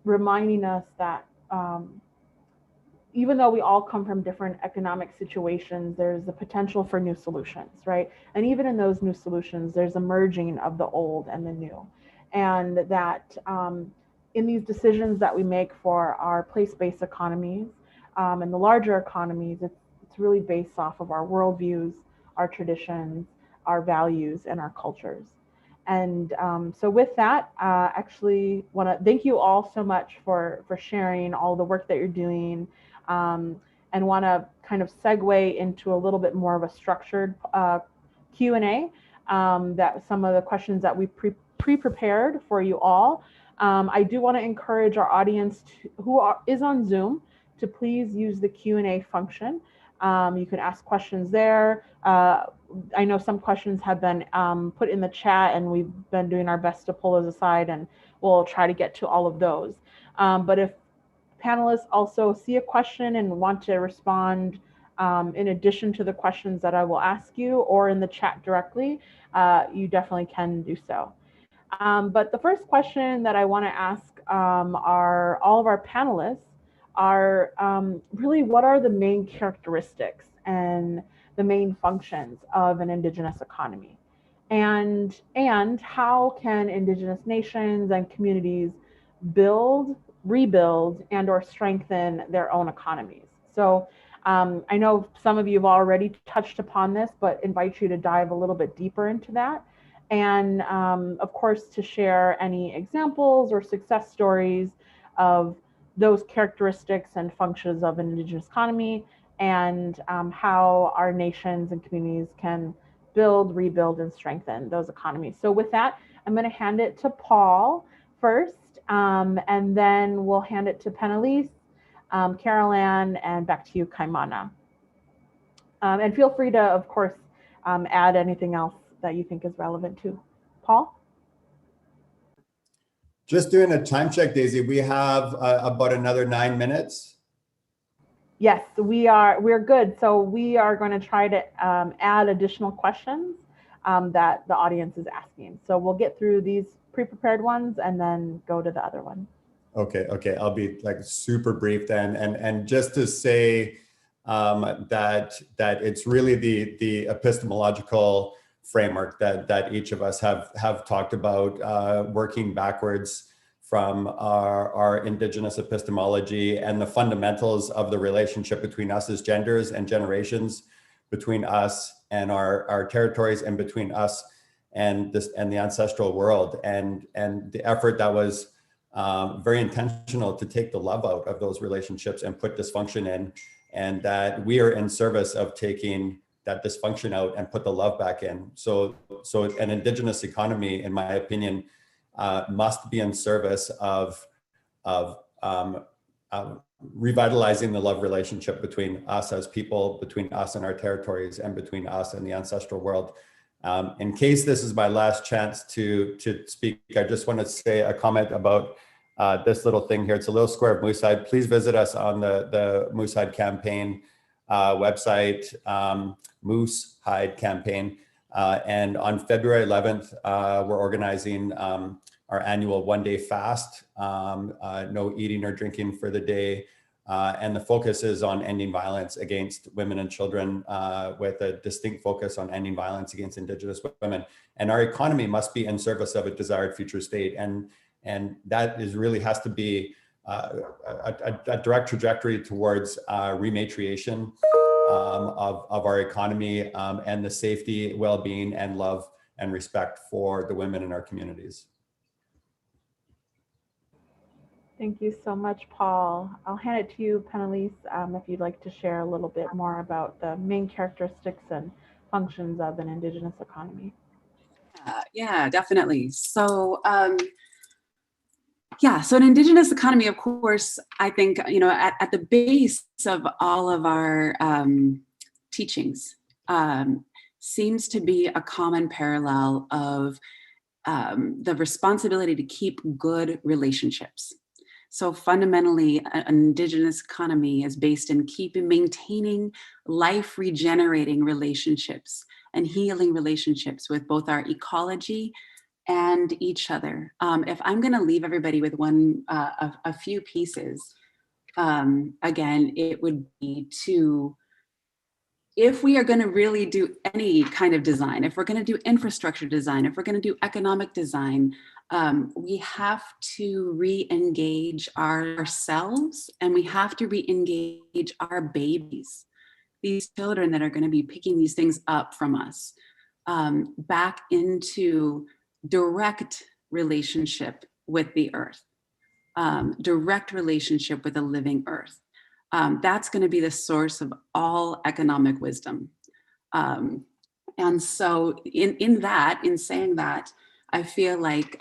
Speaker 1: reminding us that even though we all come from different economic situations, there's the potential for new solutions, right? And even in those new solutions, there's a merging of the old and the new. And that in these decisions that we make for our place-based economies and the larger economies, it's really based off of our worldviews, our traditions, our values, and our cultures. And so with that, actually want to thank you all so much for sharing all the work that you're doing, and want to kind of segue into a little bit more of a structured Q&A, that some of the questions that we pre-prepared for you all. I do want to encourage our audience is on Zoom to please use the Q&A function. You can ask questions there. I know some questions have been put in the chat, and we've been doing our best to pull those aside, and we'll try to get to all of those. But if panelists also see a question and want to respond in addition to the questions that I will ask you, or in the chat directly, you definitely can do so. But the first question that I want to ask all of our panelists are really, what are the main characteristics and the main functions of an Indigenous economy? And how can Indigenous nations and communities build, rebuild, and or strengthen their own economies? So I know some of you have already touched upon this, but invite you to dive a little bit deeper into that. And of course, to share any examples or success stories of those characteristics and functions of an Indigenous economy, and how our nations and communities can build, rebuild, and strengthen those economies. So with that, I'm going to hand it to Paul first, and then we'll hand it to Panelists, Carol-Ann, and back to you, Kaimana. And feel free to, of course, add anything else that you think is relevant too. Paul?
Speaker 3: Just doing a time check, Daisy. We have about another 9 minutes.
Speaker 1: Yes, we're good. So we are going to try to add additional questions that the audience is asking. So we'll get through these pre-prepared ones and then go to the other one.
Speaker 3: Okay. I'll be like super brief then. And just to say that it's really the epistemological framework that each of us have talked about, working backwards from our Indigenous epistemology and the fundamentals of the relationship between us as genders and generations, between us and our territories, and between us and the ancestral world, and the effort that was very intentional to take the love out of those relationships and put dysfunction in, and that we are in service of taking that dysfunction out and put the love back in. So an Indigenous economy, in my opinion, must be in service of revitalizing the love relationship between us as people, between us and our territories, and between us and the ancestral world. In case this is my last chance to speak, I just want to say a comment about this little thing here. It's a little square of Moosehide. Please visit us on the Moosehide campaign website, Moosehide campaign. And on February 11th, we're organizing our annual one-day fast, no eating or drinking for the day. And the focus is on ending violence against women and children, with a distinct focus on ending violence against Indigenous women. And our economy must be in service of a desired future state. And that really has to be a direct trajectory towards rematriation of our economy, and the safety, well-being, and love and respect for the women in our communities.
Speaker 1: Thank you so much, Paul. I'll hand it to you, Panelists, if you'd like to share a little bit more about the main characteristics and functions of an Indigenous economy.
Speaker 4: Yeah, definitely. So, so an Indigenous economy, of course, I think, at the base of all of our teachings seems to be a common parallel of the responsibility to keep good relationships. So fundamentally, an Indigenous economy is based in maintaining life regenerating relationships and healing relationships with both our ecology and each other. If I'm going to leave everybody with a few pieces, again, it would be to, if we are going to really do any kind of design, if we're going to do infrastructure design, if we're going to do economic design, we have to re-engage ourselves, and we have to re-engage our babies, these children that are going to be picking these things up from us, back into direct relationship with the earth, direct relationship with the living earth. That's going to be the source of all economic wisdom. And so in saying that, I feel like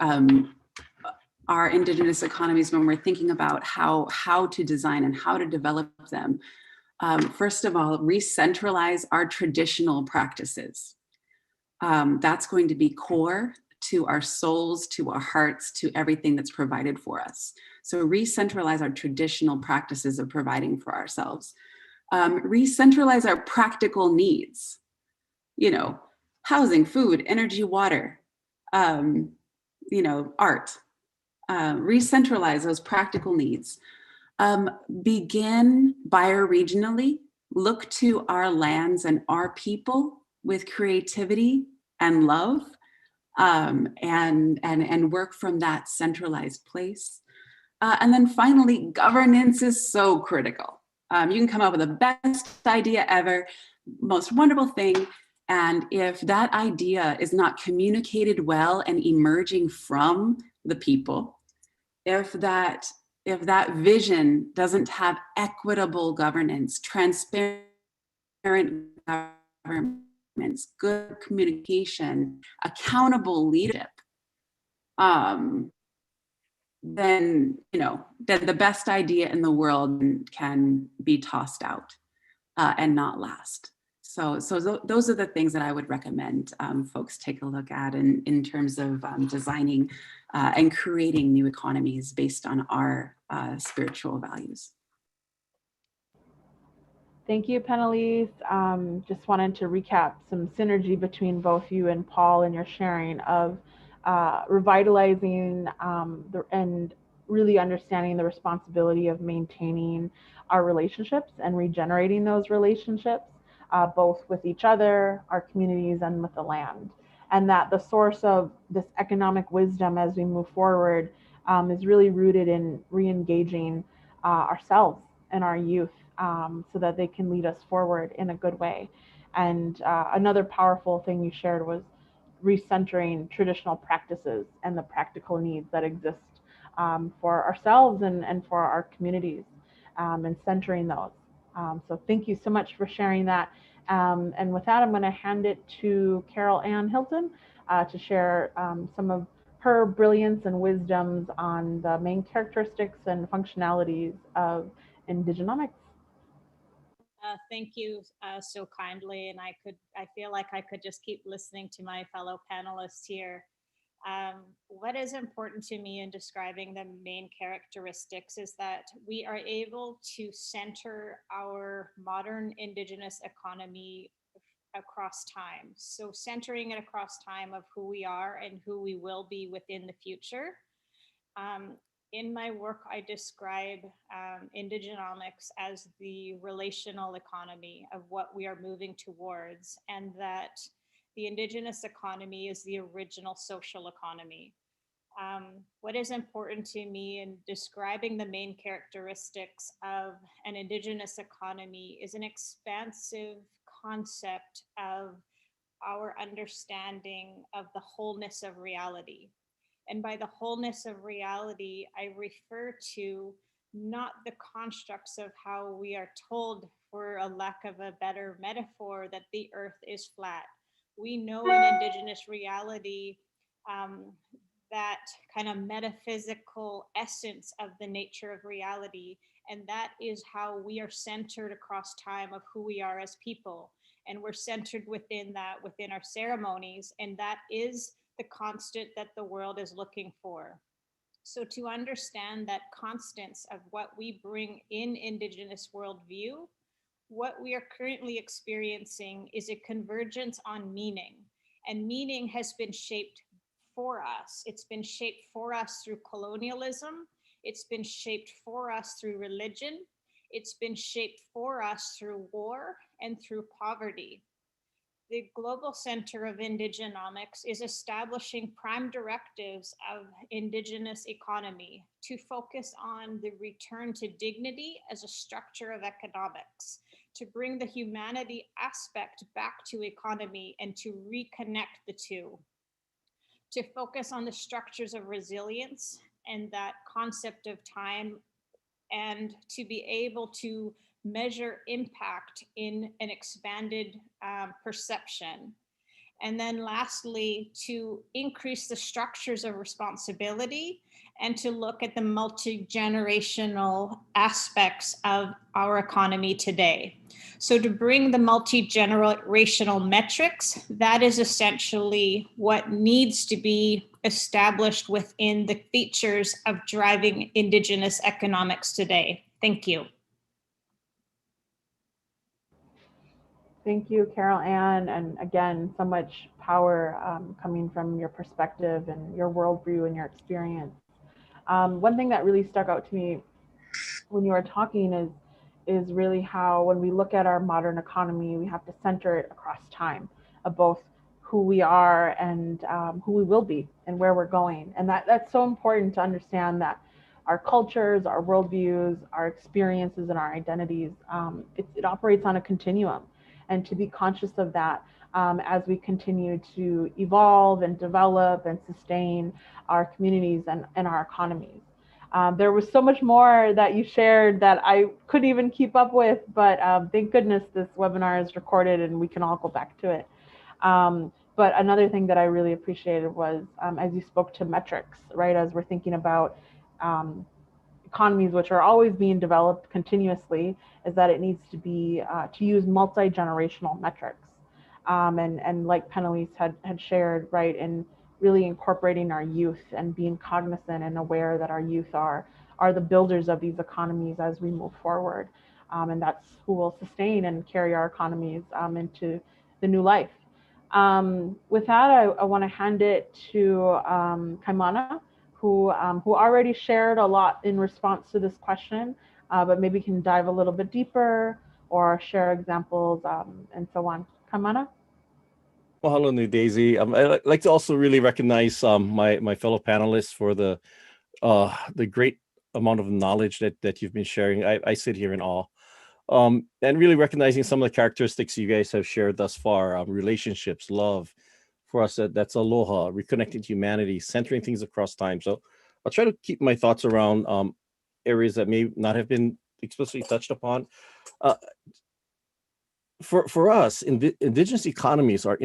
Speaker 4: our Indigenous economies, when we're thinking about how to design and how to develop them, first of all, re-centralize our traditional practices. That's going to be core to our souls, to our hearts, to everything that's provided for us. So re-centralize our traditional practices of providing for ourselves. Re-centralize our practical needs, housing, food, energy, water, art. Re-centralize those practical needs. Begin bioregionally, look to our lands and our people with creativity and love, and work from that centralized place. And then finally, governance is so critical. You can come up with the best idea ever, most wonderful thing, and if that idea is not communicated well and emerging from the people, if that if that vision doesn't have equitable governance, transparent governments, good communication, accountable leadership, then, then the best idea in the world can be tossed out and not last. So those are the things that I would recommend folks take a look at in terms of designing and creating new economies based on our spiritual values.
Speaker 1: Thank you, Panelists. Just wanted to recap some synergy between both you and Paul in your sharing of revitalizing and really understanding the responsibility of maintaining our relationships and regenerating those relationships, both with each other, our communities, and with the land. And that the source of this economic wisdom as we move forward is really rooted in re-engaging ourselves and our youth so that they can lead us forward in a good way. And another powerful thing you shared was recentering traditional practices and the practical needs that exist for ourselves and for our communities, and centering those. So thank you so much for sharing that. And with that, I'm going to hand it to Carol Ann Hilton to share some of her brilliance and wisdoms on the main characteristics and functionalities of Indigenomics.
Speaker 2: Thank you so kindly, and I feel like I could just keep listening to my fellow panelists here. What is important to me in describing the main characteristics is that we are able to center our modern Indigenous economy across time. So centering it across time of who we are and who we will be within the future. In my work, I describe Indigenomics as the relational economy of what we are moving towards, and that the Indigenous economy is the original social economy. What is important to me in describing the main characteristics of an Indigenous economy is an expansive concept of our understanding of the wholeness of reality. And by the wholeness of reality, I refer to not the constructs of how we are told, for a lack of a better metaphor, that the earth is flat. We know in Indigenous reality that kind of metaphysical essence of the nature of reality. And that is how we are centered across time of who we are as people. And we're centered within that, within our ceremonies. And that is the constant that the world is looking for. So to understand that constants of what we bring in Indigenous worldview, what we are currently experiencing is a convergence on meaning. And meaning has been shaped for us. It's been shaped for us through colonialism. It's been shaped for us through religion. It's been shaped for us through war and through poverty. The Global Center of Indigenomics is establishing prime directives of Indigenous economy to focus on the return to dignity as a structure of economics, to bring the humanity aspect back to economy and to reconnect the two, to focus on the structures of resilience and that concept of time, and to be able to measure impact in an expanded perception. And then lastly, to increase the structures of responsibility and to look at the multi-generational aspects of our economy today. So to bring the multi-generational metrics, that is essentially what needs to be established within the features of driving Indigenous economics today. Thank you.
Speaker 1: Thank you, Carol Ann. And again, so much power coming from your perspective and your worldview and your experience. One thing that really stuck out to me when you were talking is really how when we look at our modern economy, we have to center it across time of both who we are and who we will be and where we're going. And that's so important to understand that our cultures, our worldviews, our experiences, and our identities, it operates on a continuum. And to be conscious of that as we continue to evolve and develop and sustain our communities and our economies. There was so much more that you shared that I couldn't even keep up with, but thank goodness this webinar is recorded and we can all go back to it. But another thing that I really appreciated was as you spoke to metrics, right? As we're thinking about economies which are always being developed continuously, is that it needs to be to use multi-generational metrics. And like Panelists had shared, right, and really incorporating our youth and being cognizant and aware that our youth are the builders of these economies as we move forward. And that's who will sustain and carry our economies into the new life. With that, I want to hand it to Kaimana, who already shared a lot in response to this question, but maybe can dive a little bit deeper or share examples and so on. Kaimana?
Speaker 5: Well, hello, New Daisy. I'd like to also really recognize my fellow panelists for the great amount of knowledge that you've been sharing. I sit here in awe. And really recognizing some of the characteristics you guys have shared thus far, relationships, love. For us, that's aloha, reconnecting to humanity, centering things across time. So I'll try to keep my thoughts around areas that may not have been explicitly touched upon. For us, indigenous economies are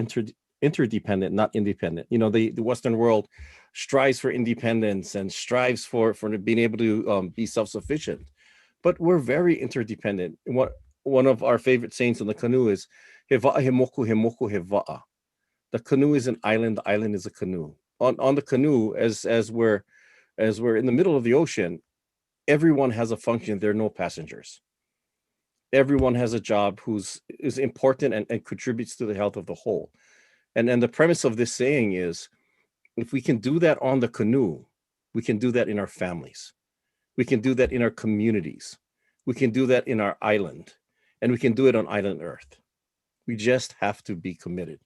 Speaker 5: interdependent, not independent. You know, the Western world strives for independence and strives for being able to be self-sufficient, but we're very interdependent. One of our favorite sayings in the canoe is "He va'a he moku he va'a." The canoe is an island. The island is a canoe. On the canoe, as we're in the middle of the ocean, everyone has a function. There are no passengers. Everyone has a job is important and contributes to the health of the whole. And the premise of this saying is, if we can do that on the canoe, we can do that in our families. We can do that in our communities. We can do that in our island. And we can do it on island Earth. We just have to be committed.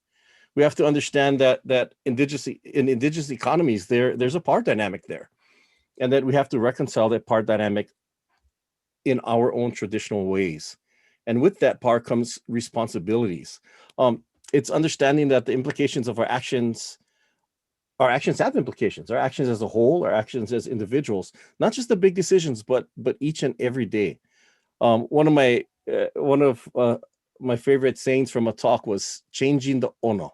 Speaker 5: We have to understand that in indigenous economies, there's a power dynamic there. And that we have to reconcile that power dynamic in our own traditional ways. And with that power comes responsibilities. It's understanding that the implications of our actions have implications. Our actions as a whole, our actions as individuals, not just the big decisions, but each and every day. One of my favorite sayings from a talk was changing the ono.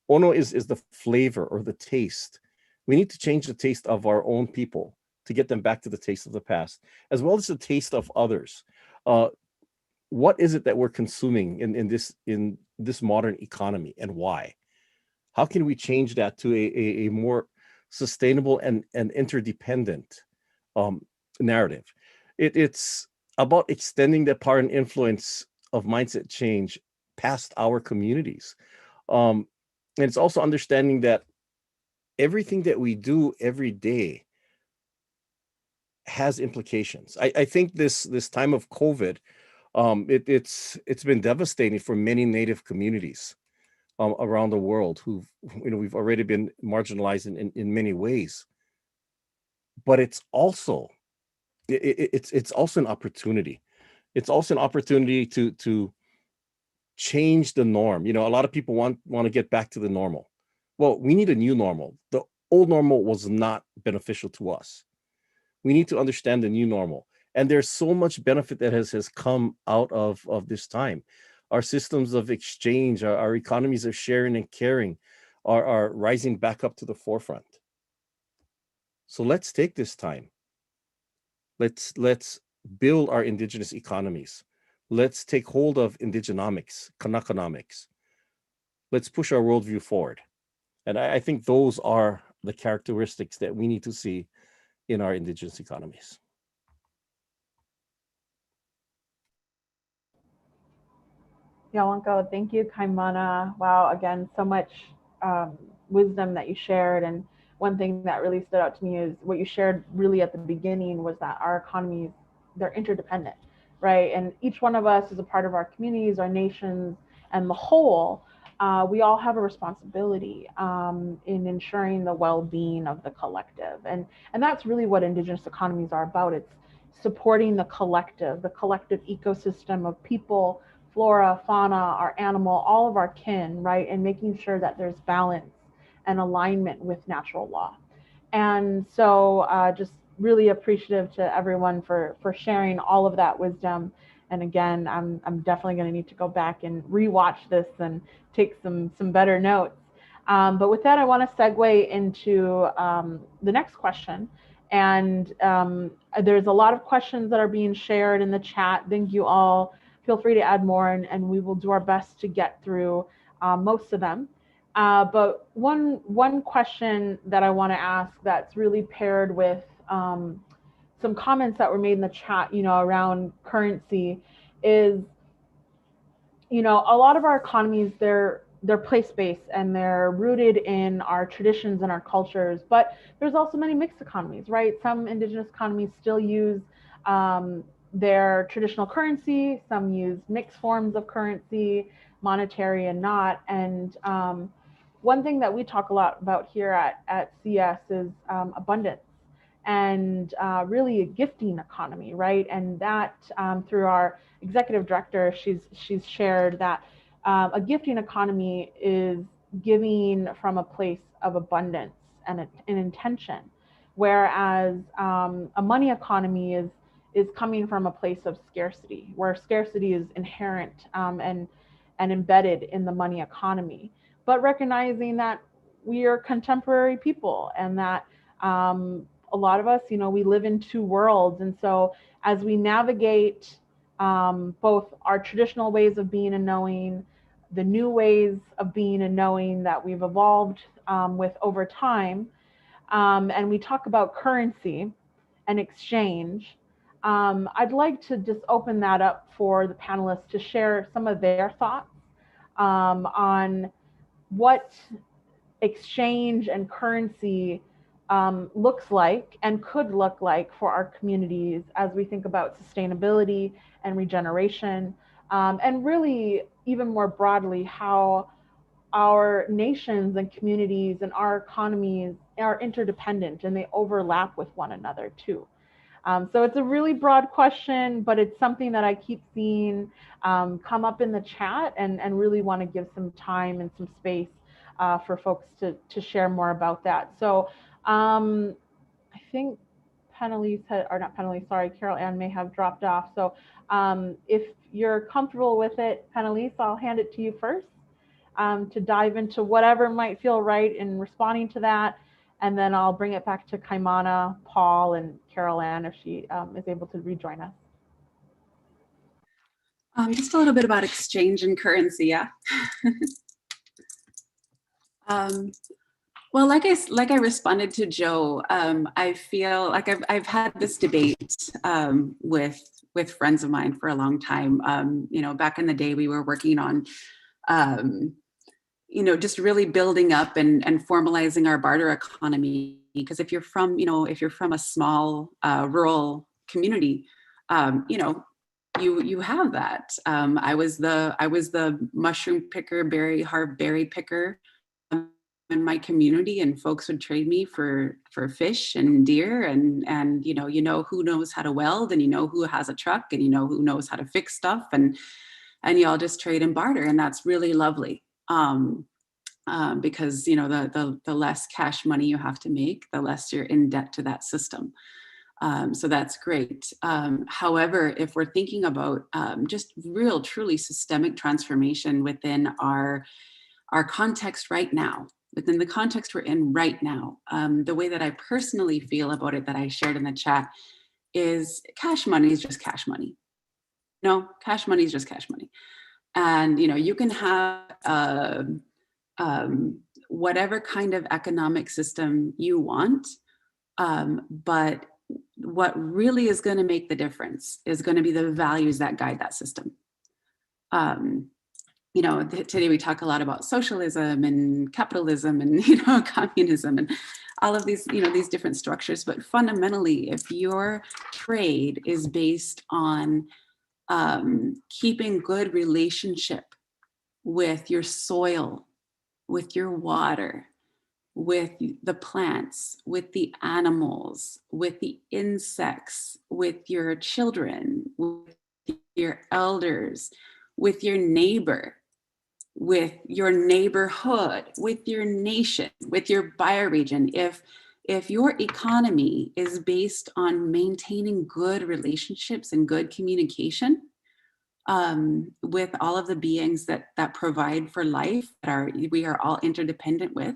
Speaker 5: Ono is the flavor or the taste. We need to change the taste of our own people to get them back to the taste of the past, as well as the taste of others. What is it that we're consuming in this modern economy, and why? How can we change that to a more sustainable and interdependent narrative? It's about extending the power and influence of mindset change past our communities. And it's also understanding that everything that we do every day has implications. I think this time of COVID, it's been devastating for many Native communities around the world we've already been marginalized in many ways. But it's also an opportunity. It's also an opportunity to change the norm. You know, a lot of people want to get back to the normal. Well, we need a new normal. The old normal was not beneficial to us. We need to understand the new normal. And there's so much benefit that has come out of this time. Our systems of exchange, our economies of sharing and caring are rising back up to the forefront. So let's take this time. Let's build our indigenous economies. Let's take hold of Indigenomics, Kanakonomics. Let's push our worldview forward. And I think those are the characteristics that we need to see in our indigenous economies.
Speaker 1: Yawanko, thank you, Kaimana. Wow, again, so much wisdom that you shared. And one thing that really stood out to me is what you shared really at the beginning was that our economies, they're interdependent, right? And each one of us is a part of our communities, our nations, and the whole. We all have a responsibility in ensuring the well-being of the collective. And that's really what indigenous economies are about. It's supporting the collective ecosystem of people, flora, fauna, our animal, all of our kin, right? And making sure that there's balance and alignment with natural law. And so just really appreciative to everyone for sharing all of that wisdom. And again, I'm definitely going to need to go back and rewatch this and take some better notes. But with that, I want to segue into the next question. And there's a lot of questions that are being shared in the chat. Thank you all. Feel free to add more, and we will do our best to get through most of them. But one question that I want to ask that's really paired with some comments that were made in the chat, around currency is, a lot of our economies, they're place-based and they're rooted in our traditions and our cultures, but there's also many mixed economies, right? Some indigenous economies still use their traditional currency, some use mixed forms of currency, monetary and not. And one thing that we talk a lot about here at CS is abundance and really a gifting economy, right? And that through our executive director, she's shared that a gifting economy is giving from a place of abundance and an intention, whereas a money economy is coming from a place of scarcity, where scarcity is inherent and embedded in the money economy. But recognizing that we are contemporary people and that a lot of us, we live in two worlds. And so as we navigate both our traditional ways of being and knowing, the new ways of being and knowing that we've evolved with over time, and we talk about currency and exchange, I'd like to just open that up for the panelists to share some of their thoughts on what exchange and currency looks like and could look like for our communities as we think about sustainability and regeneration, and really even more broadly how our nations and communities and our economies are interdependent and they overlap with one another too. So it's a really broad question, but it's something that I keep seeing come up in the chat and really want to give some time and some space for folks to share more about that. So I think Panelists or not Panelists, sorry, Carol Ann may have dropped off. So if you're comfortable with it, Panelists, I'll hand it to you first to dive into whatever might feel right in responding to that. And then I'll bring it back to Kaimana, Paul, and Carol Ann if she is able to rejoin us.
Speaker 4: Just a little bit about exchange and currency, yeah. Well, like I responded to Joe, I feel like I've had this debate with friends of mine for a long time. Back in the day, we were working on just really building up and formalizing our barter economy. Because if you're from a small rural community, you have that. I was the mushroom picker, berry picker in my community, and folks would trade me for fish and deer and who knows how to weld, and who has a truck, and who knows how to fix stuff, and you all just trade and barter, and that's really lovely. Because the less cash money you have to make, the less you're in debt to that system. So that's great. However, if we're thinking about just real, truly systemic transformation within our context right now, within the context we're in right now, the way that I personally feel about it that I shared in the chat is cash money is just cash money. Cash money is just cash money. And, you can have whatever kind of economic system you want, but what really is going to make the difference is going to be the values that guide that system. Today we talk a lot about socialism and capitalism and communism and all of these these different structures, but fundamentally, if your trade is based on keeping good relationship with your soil, with your water, with the plants, with the animals, with the insects, with your children, with your elders, with your neighbor, with your neighborhood, with your nation, with your bioregion, if If your economy is based on maintaining good relationships and good communication with all of the beings that provide for life, we are all interdependent with,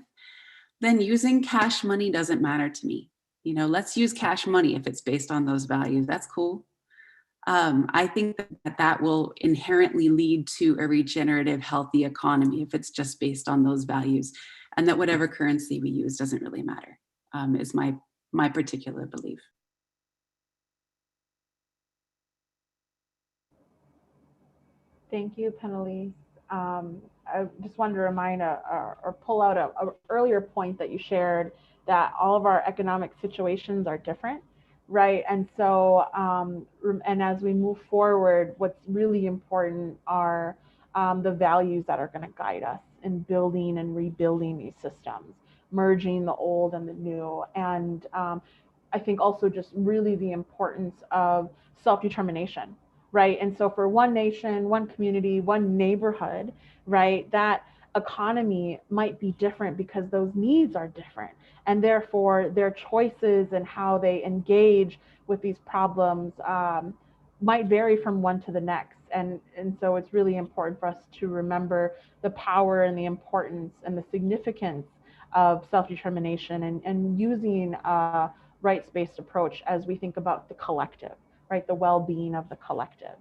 Speaker 4: then using cash money doesn't matter to me. You know, let's use cash money if it's based on those values. That's cool. I think that will inherently lead to a regenerative, healthy economy if it's just based on those values, and that whatever currency we use doesn't really matter, is my particular belief.
Speaker 1: Thank you, Panelists. I just wanted to remind or pull out an earlier point that you shared, that all of our economic situations are different, right? And so, and as we move forward, what's really important are the values that are going to guide us in building and rebuilding these systems, merging the old and the new. And I think also just really the importance of self-determination, right? And so for one nation, one community, one neighborhood, right, that economy might be different because those needs are different. And therefore their choices and how they engage with these problems might vary from one to the next. And so it's really important for us to remember the power and the importance and the significance of self-determination and using a rights-based approach as we think about the collective, right, the well-being of the collective.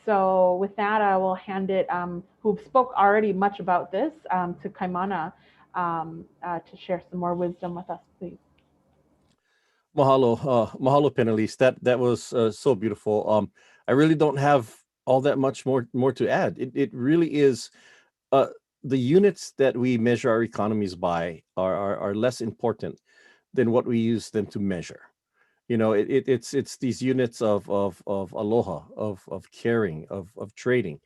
Speaker 1: So with that, I will hand it, who spoke already much about this, to Kaimana to share some more wisdom with us, please.
Speaker 5: Mahalo, mahalo, Panelists. That was so beautiful. I really don't have all that much more to add. It really is the units that we measure our economies by are less important than what we use them to measure. You know, it's these units of aloha, of caring, of trading.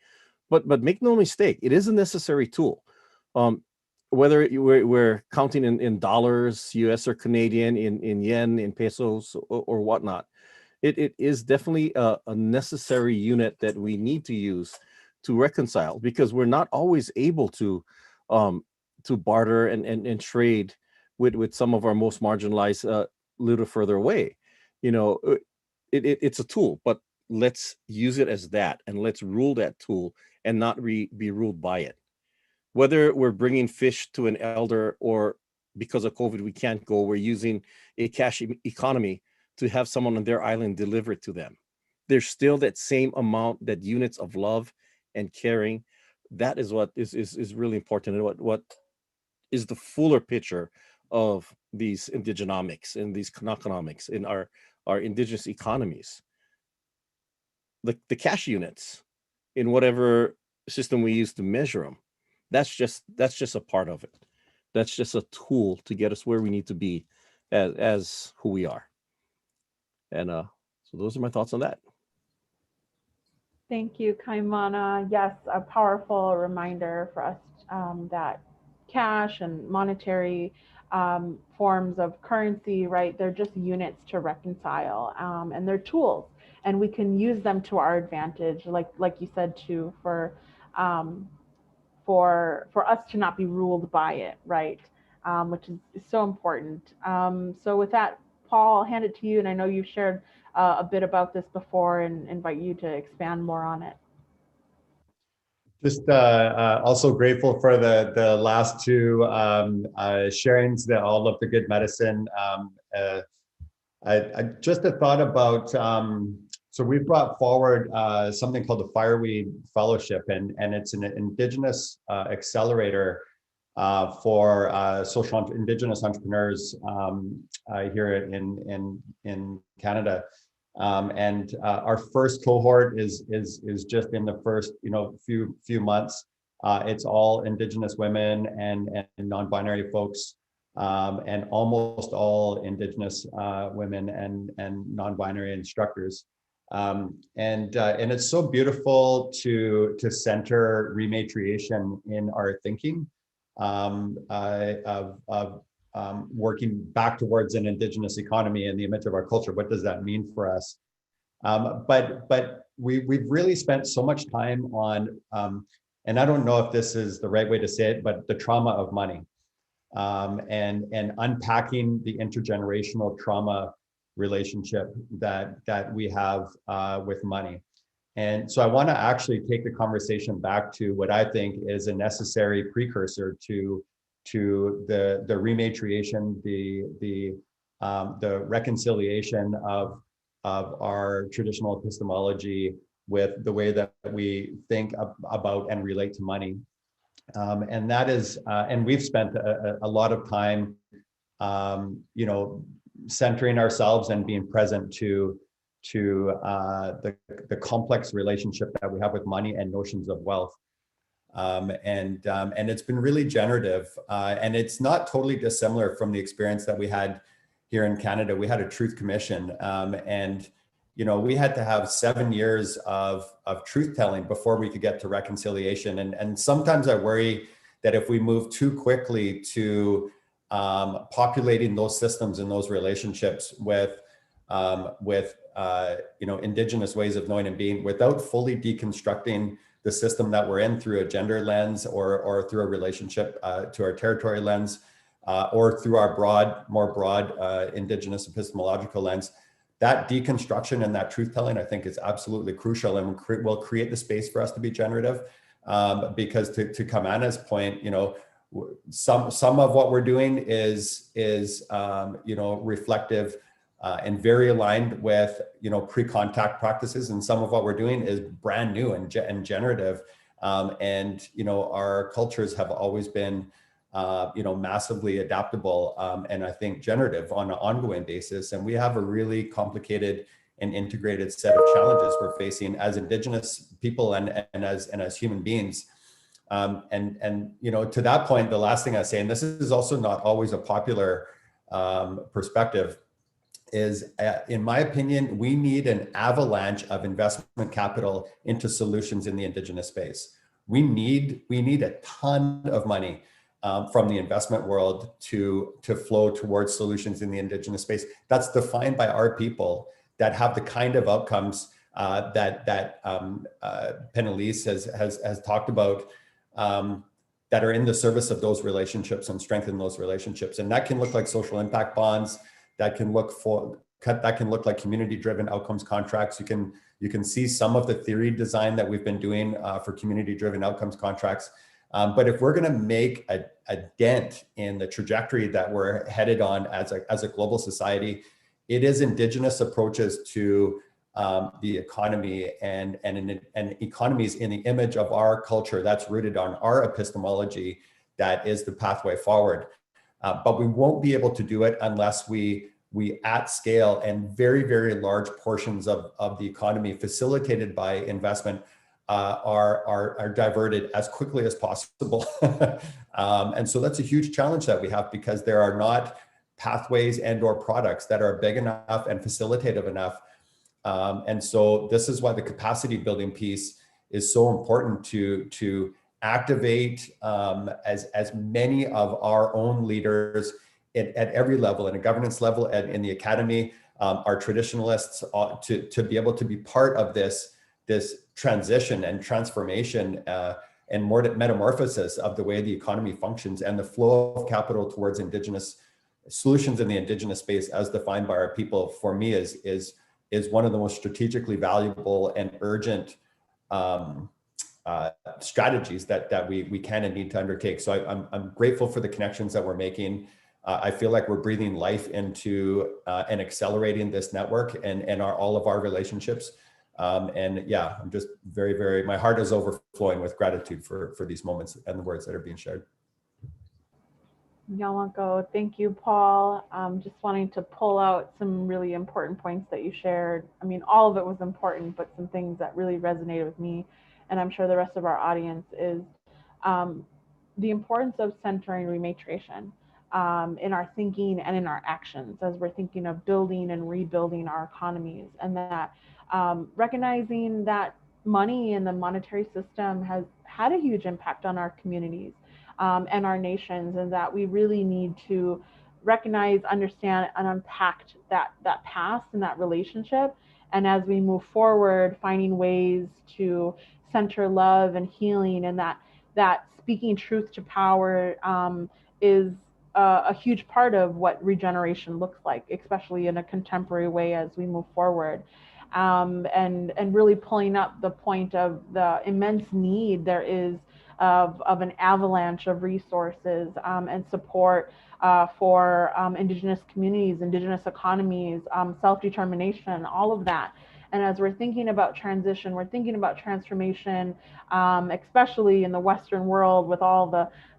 Speaker 5: But make no mistake, it is a necessary tool. Whether we're counting in dollars, US or Canadian, in yen, in pesos, or whatnot, it is definitely a necessary unit that we need to use to reconcile, because we're not always able to barter and trade with some of our most marginalized a little further away. You know, it's a tool, but let's use it as that, and let's rule that tool and not be ruled by it. Whether we're bringing fish to an elder, or because of COVID we can't go, we're using a cash economy to have someone on their island deliver it to them. There's still that same amount, that units of love and caring. That is what is really important, and what is the fuller picture of these indigenomics and these economics in our indigenous economies. The cash units in whatever system we use to measure them, that's just a part of it. That's just a tool to get us where we need to be as who we are. And so those are my thoughts on that.
Speaker 1: Thank you, Kaimana. Yes, a powerful reminder for us that cash and monetary forms of currency, right, they're just units to reconcile, and they're tools, and we can use them to our advantage, like you said too, for us to not be ruled by it, right, which is so important. So with that, Paul, I'll hand it to you, and I know you've shared a bit about this before, and invite you to expand more on it.
Speaker 3: Just also grateful for the last two sharings, all of the good medicine. I just a thought about, so we brought forward something called the Fireweed Fellowship, and it's an Indigenous accelerator for Indigenous entrepreneurs here in Canada. And our first cohort is just in the first few months. It's all Indigenous women and non-binary folks, and almost all Indigenous women and non-binary instructors. And it's so beautiful to center rematriation in our thinking, of working back towards an Indigenous economy in the image of our culture. What does that mean for us? But we've really spent so much time on, and I don't know if this is the right way to say it, but the trauma of money. and unpacking the intergenerational trauma relationship that we have with money. And so I want to actually take the conversation back to what I think is a necessary precursor to the rematriation, the reconciliation of our traditional epistemology with the way that we think about and relate to money. And that is, and we've spent a lot of time, you know, centering ourselves and being present to the complex relationship that we have with money and notions of wealth. And it's been really generative, and it's not totally dissimilar from the experience that we had here in Canada. We had a truth commission, and you know, we had to have 7 years of truth telling before we could get to reconciliation. And sometimes I worry that if we move too quickly to populating those systems and those relationships with you know, Indigenous ways of knowing and being, without fully deconstructing the system that we're in through a gender lens or through a relationship to our territory lens, or through our more broad Indigenous epistemological lens, that deconstruction and that truth telling, I think, is absolutely crucial, and will create the space for us to be generative. Because to Kamana's point, you know, some of what we're doing is you know, reflective and very aligned with, you know, pre-contact practices, and some of what we're doing is brand new and generative. And you know, our cultures have always been you know, massively adaptable, and I think generative on an ongoing basis. And we have a really complicated and integrated set of challenges we're facing as Indigenous people and as human beings. And you know, to that point, the last thing I say, and this is also not always a popular perspective, is in my opinion, we need an avalanche of investment capital into solutions in the Indigenous space. We need a ton of money from the investment world to flow towards solutions in the Indigenous space. That's defined by our people that have the kind of outcomes that Panelists has talked about, that are in the service of those relationships and strengthen those relationships. And that can look like social impact bonds. That can look like community-driven outcomes contracts. You can see some of the theory design that we've been doing for community-driven outcomes contracts. But if we're going to make a dent in the trajectory that we're headed on as a global society, it is Indigenous approaches to the economy and economies in the image of our culture that's rooted on our epistemology that is the pathway forward. But we won't be able to do it unless we at scale and very, very large portions of the economy facilitated by investment are diverted as quickly as possible. And so that's a huge challenge that we have, because there are not pathways and or products that are big enough and facilitative enough. And so this is why the capacity building piece is so important to activate as many of our own leaders at every level, in a governance level, and in the academy, our traditionalists, to be able to be part of this transition and transformation and more metamorphosis of the way the economy functions, and the flow of capital towards Indigenous solutions in the Indigenous space as defined by our people, for me is one of the most strategically valuable and urgent strategies that we can and need to undertake. So I'm grateful for the connections that we're making. I feel like we're breathing life into and accelerating this network and all of our relationships. And yeah, I'm just very, very, my heart is overflowing with gratitude for these moments and the words that are being shared.
Speaker 1: Yalanko, thank you, Paul. Just wanting to pull out some really important points that you shared. I mean, all of it was important, but some things that really resonated with me, and I'm sure the rest of our audience, is the importance of centering rematriation in our thinking and in our actions as we're thinking of building and rebuilding our economies, and that recognizing that money and the monetary system has had a huge impact on our communities and our nations, and that we really need to recognize, understand, and unpack that past and that relationship. And as we move forward, finding ways to center love and healing, and that speaking truth to power is a huge part of what regeneration looks like, especially in a contemporary way as we move forward. And really pulling up the point of the immense need there is of an avalanche of resources and support for Indigenous communities, Indigenous economies, self-determination, all of that. And as we're thinking about transition, we're thinking about transformation, especially in the Western world with all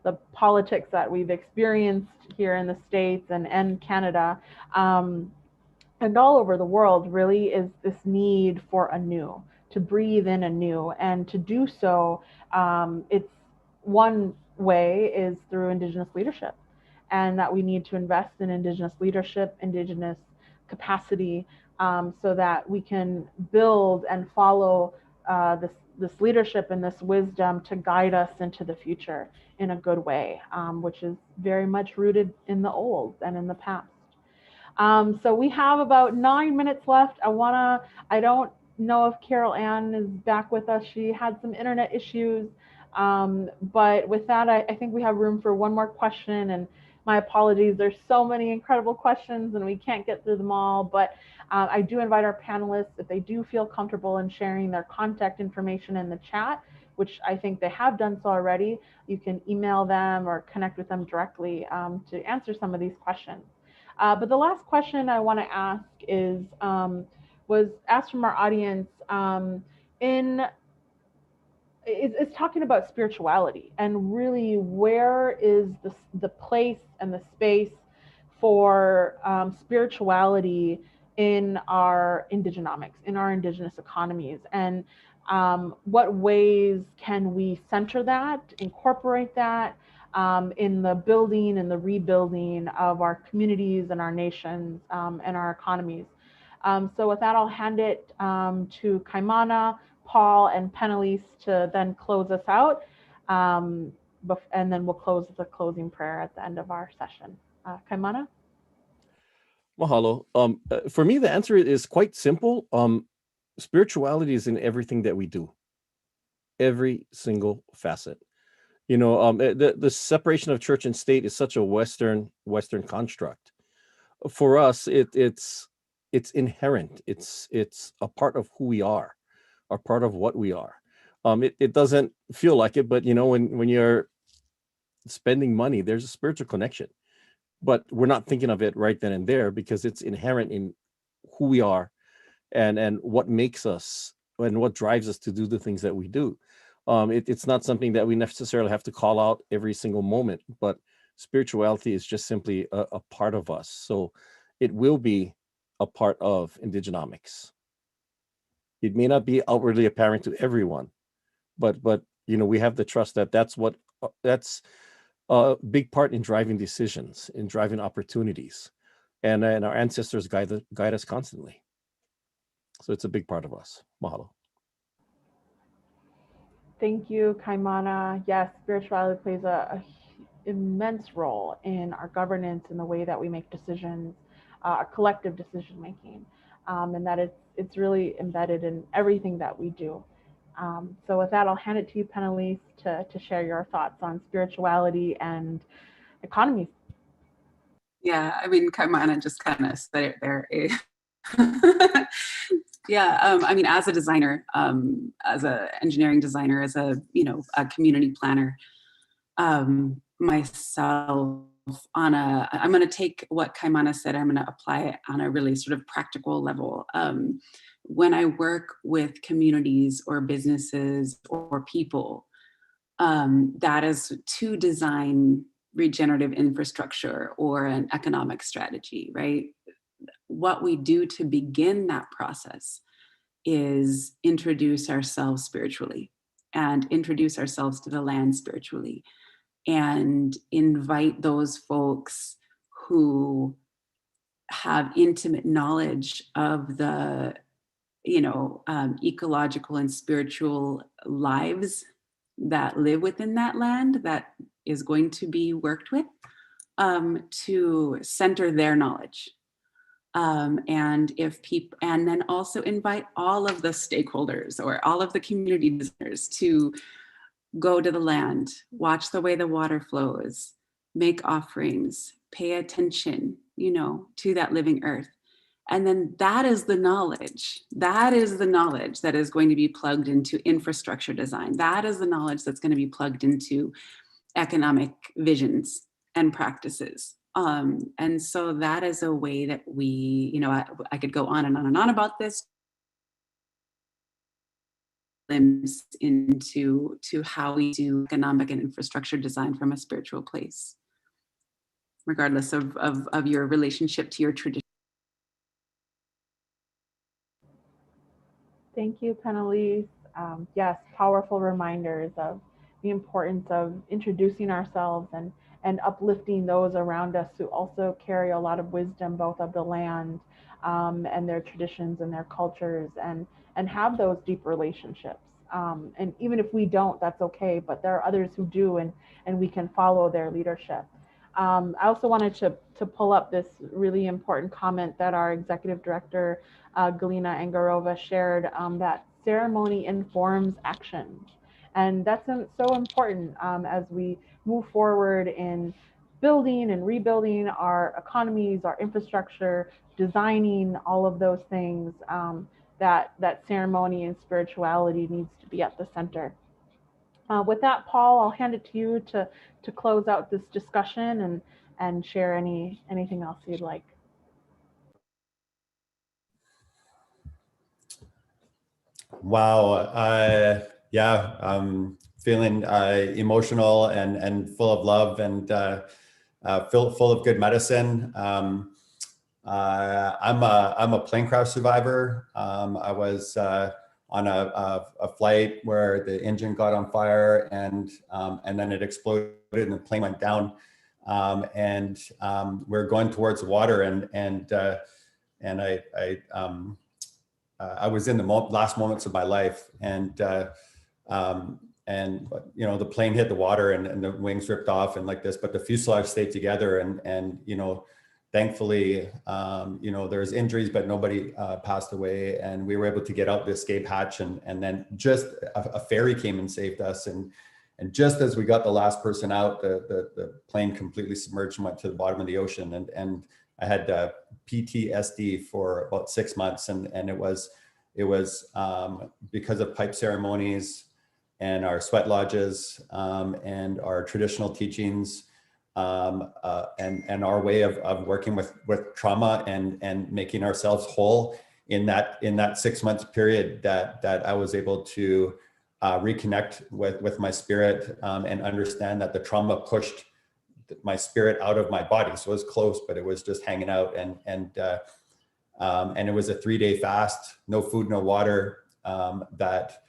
Speaker 1: the politics that we've experienced here in the States and Canada, and all over the world, really is this need for anew, to breathe in anew. And to do so, it's one way is through Indigenous leadership, and that we need to invest in Indigenous leadership, Indigenous capacity, so that we can build and follow this leadership and this wisdom to guide us into the future in a good way, which is very much rooted in the old and in the past. So we have about 9 minutes left. I don't know if Carol Ann is back with us. She had some internet issues. But with that, I think we have room for one more question, and my apologies. There's so many incredible questions and we can't get through them all, but I do invite our panelists, if they do feel comfortable in sharing their contact information in the chat, which I think they have done so already, you can email them or connect with them directly to answer some of these questions. But the last question I want to ask is, was asked from our audience is talking about spirituality, and really where is the place and the space for spirituality in our Indigenomics, in our Indigenous economies, and what ways can we center that, incorporate that in the building and the rebuilding of our communities and our nations and our economies. So with that, I'll hand it to Kaimana, Paul, and Panelists to then close us out. And then we'll close with a closing prayer at the end of our session. Kaimana?
Speaker 5: Mahalo. For me, the answer is quite simple. Spirituality is in everything that we do, every single facet. You know, the separation of church and state is such a Western construct. For us, it's inherent. It's a part of who we are, or part of what we are. It doesn't feel like it, but you know, when you're spending money, there's a spiritual connection, but we're not thinking of it right then and there because it's inherent in who we are and what makes us and what drives us to do the things that we do. It's not something that we necessarily have to call out every single moment, but spirituality is just simply a part of us. So it will be a part of Indigenomics. It may not be outwardly apparent to everyone, but you know, we have the trust that that's a big part in driving decisions, in driving opportunities, and our ancestors guide us constantly. So it's a big part of us. Mahalo.
Speaker 1: Thank you, Kaimana. Yes, spirituality plays a immense role in our governance, in the way that we make decisions, our collective decision making, and that it's really embedded in everything that we do. So with that, I'll hand it to you, Panelists, to share your thoughts on spirituality and economies.
Speaker 4: Yeah, I mean, Kaimana just kind of said it there. Yeah, I mean, as a designer, as an engineering designer, as a community planner, myself, I'm going to take what Kaimana said, I'm going to apply it on a really sort of practical level. When I work with communities or businesses or people, that is to design regenerative infrastructure or an economic strategy, right? What we do to begin that process is introduce ourselves spiritually and introduce ourselves to the land spiritually and invite those folks who have intimate knowledge of the ecological and spiritual lives that live within that land that is going to be worked with, to center their knowledge. And then also invite all of the stakeholders or all of the community designers to go to the land, watch the way the water flows, make offerings, pay attention, you know, to that living earth. And then that is the knowledge. That is the knowledge that is going to be plugged into infrastructure design. That is the knowledge that's going to be plugged into economic visions and practices. And so that is a way that we, you know, I could go on and on and on about this, into how we do economic and infrastructure design from a spiritual place, regardless of your relationship to your tradition.
Speaker 1: Thank you, Panelists. Yes, powerful reminders of the importance of introducing ourselves and uplifting those around us who also carry a lot of wisdom, both of the land and their traditions and their cultures, and have those deep relationships. And even if we don't, that's okay, but there are others who do, and we can follow their leadership. I also wanted to pull up this really important comment that our executive director, Galina Angarova, shared, that ceremony informs actions. And that's so important as we move forward in building and rebuilding our economies, our infrastructure, designing all of those things, that ceremony and spirituality needs to be at the center. With that, Paul, I'll hand it to you to close out this discussion and share anything else you'd like.
Speaker 3: Wow. Yeah, I'm feeling emotional and full of love and full of good medicine. I'm a plane crash survivor. I was on a flight where the engine got on fire and then it exploded and the plane went down. We're going towards the water I was in the last moments of my life, and you know, the plane hit the water and the wings ripped off and like this, but the fuselage stayed together, and you know, thankfully, you know, there's injuries, but nobody passed away, and we were able to get out the escape hatch, and then just a ferry came and saved us, and just as we got the last person out, the plane completely submerged and went to the bottom of the ocean, and I had PTSD for about 6 months, and it was because of pipe ceremonies and our sweat lodges and our traditional teachings and our way of working with trauma and making ourselves whole in that 6 month period that I was able to reconnect with my spirit and understand that the trauma pushed my spirit out of my body. So it was close, but it was just hanging out, and it was a 3-day fast, no food, no water, that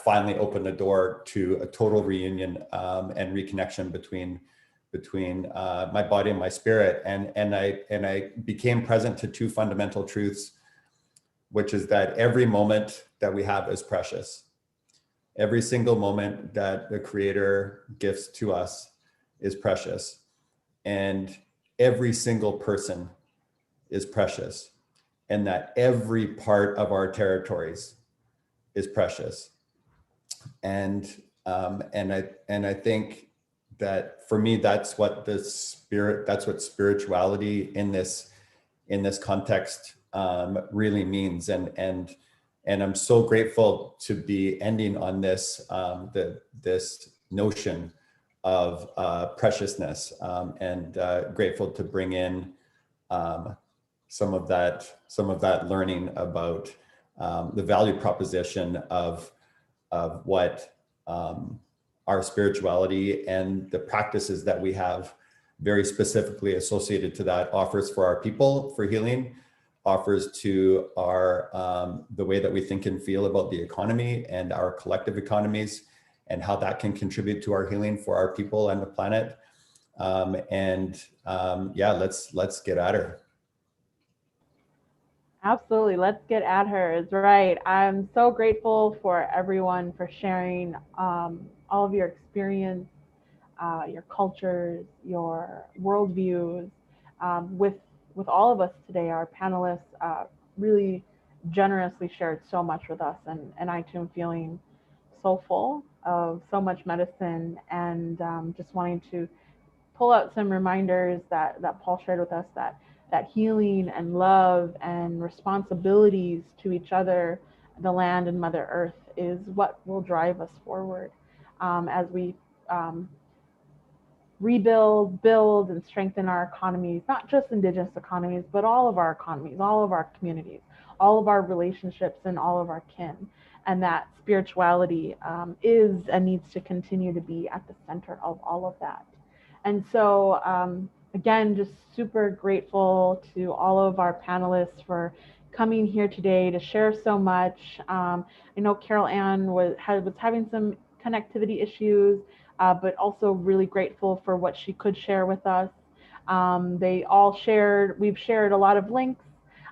Speaker 3: finally opened the door to a total reunion and reconnection between my body and my spirit, and I became present to two fundamental truths, which is that every moment that we have is precious. Every single moment that the Creator gives to us is precious, and every single person is precious, and that every part of our territories is precious. And I think that for me, that's what spirituality in this context really means, and I'm so grateful to be ending on this this notion of preciousness, and grateful to bring in some of that learning about the value proposition of what our spirituality and the practices that we have very specifically associated to that offers for our people for healing, offers to our the way that we think and feel about the economy and our collective economies, and how that can contribute to our healing for our people and the planet. Yeah, let's get at her.
Speaker 1: Absolutely, let's get at her is right. I'm so grateful for everyone for sharing all of your experience, your cultures, your worldviews with all of us today. Our panelists really generously shared so much with us, and I too am feeling so full of so much medicine, and just wanting to pull out some reminders that Paul shared with us, that healing and love and responsibilities to each other, the land and Mother Earth, is what will drive us forward as we rebuild, build, and strengthen our economies, not just Indigenous economies, but all of our economies, all of our communities, all of our relationships, and all of our kin. And that spirituality is and needs to continue to be at the center of all of that. And so, again, just super grateful to all of our panelists for coming here today to share so much. I know Carol Ann was having some connectivity issues, but also really grateful for what she could share with us. They all shared, we've shared a lot of links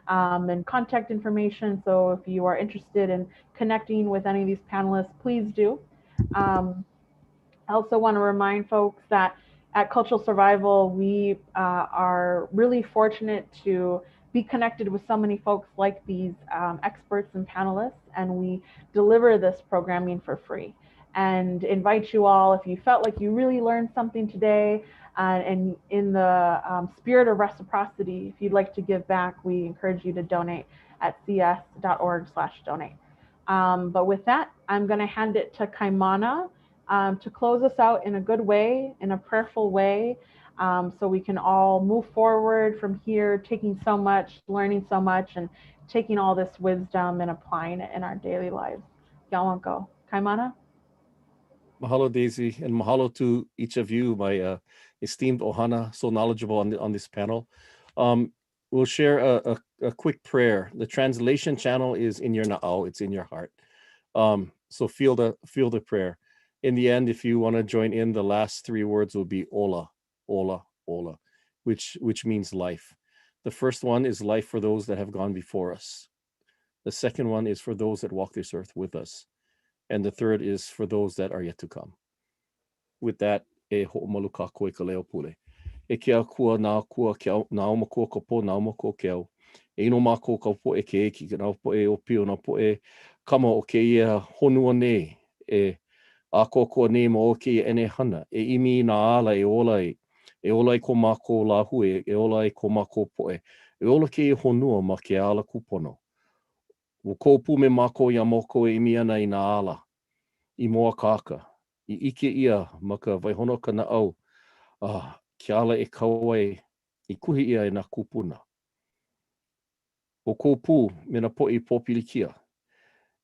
Speaker 1: and contact information. So if you are interested in connecting with any of these panelists, please do. I also want to remind folks that at Cultural Survival, we are really fortunate to be connected with so many folks like these experts and panelists, and we deliver this programming for free. And invite you all, if you felt like you really learned something today, and in the spirit of reciprocity, if you'd like to give back, we encourage you to donate at cs.org/donate. But with that, I'm going to hand it to Kaimana to close us out in a good way, in a prayerful way, so we can all move forward from here, taking so much, learning so much, and taking all this wisdom and applying it in our daily lives. Yawanko. Kaimana?
Speaker 5: Mahalo, Daisy, and mahalo to each of you, my esteemed ohana, so knowledgeable on this panel. We'll share a quick prayer. The translation channel is in your na'au, it's in your heart. So feel the prayer. In the end, if you want to join in, the last three words will be ola, ola, ola, which means life. The first one is life for those that have gone before us. The second one is for those that walk this earth with us. And the third is for those that are yet to come. With that, e ho'omalu ka koe ka leo pule. E kia kua nā kua keo, nā oma kua kopo, nā oma kua keo. E ino mā kua kaupo e ke eki, nā po e o pio, nā po e kama o ke ia honua nei. E a kua nei mo o ke ia ene hana. E imi nā ala e ola e. E ola i ko mā kua la hue, e ola i ko mā kua poe. E ola ke ia honua ma ke ala kupono. Wo kōpū me mako ia moko e imi ana i nā ala, i moa kāka, i ike ia ma ka waihono ka na au, ke ala e kauai, i kuhi ia e nā kupuna. Wo kōpū me na po i pōpilikia,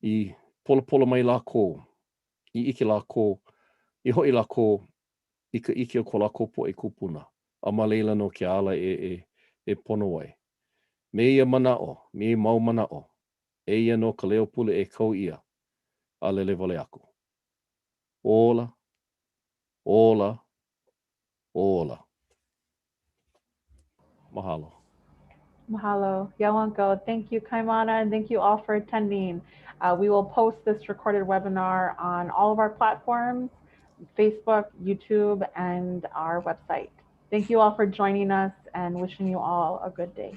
Speaker 5: i pola mai lako, i ike lako, i hoi lako, i ka ike o ko lako po e kupuna, a ma leila no ke ala e pono ai. Me ia manao, me mau manao, e ia no ka leo pule e kau ia, a lele vale aku. Ola, ola, ola. Mahalo.
Speaker 1: Mahalo. Yawanko. Thank you, Kaimana, and thank you all for attending. We will post this recorded webinar on all of our platforms, Facebook, YouTube, and our website. Thank you all for joining us and wishing you all a good day.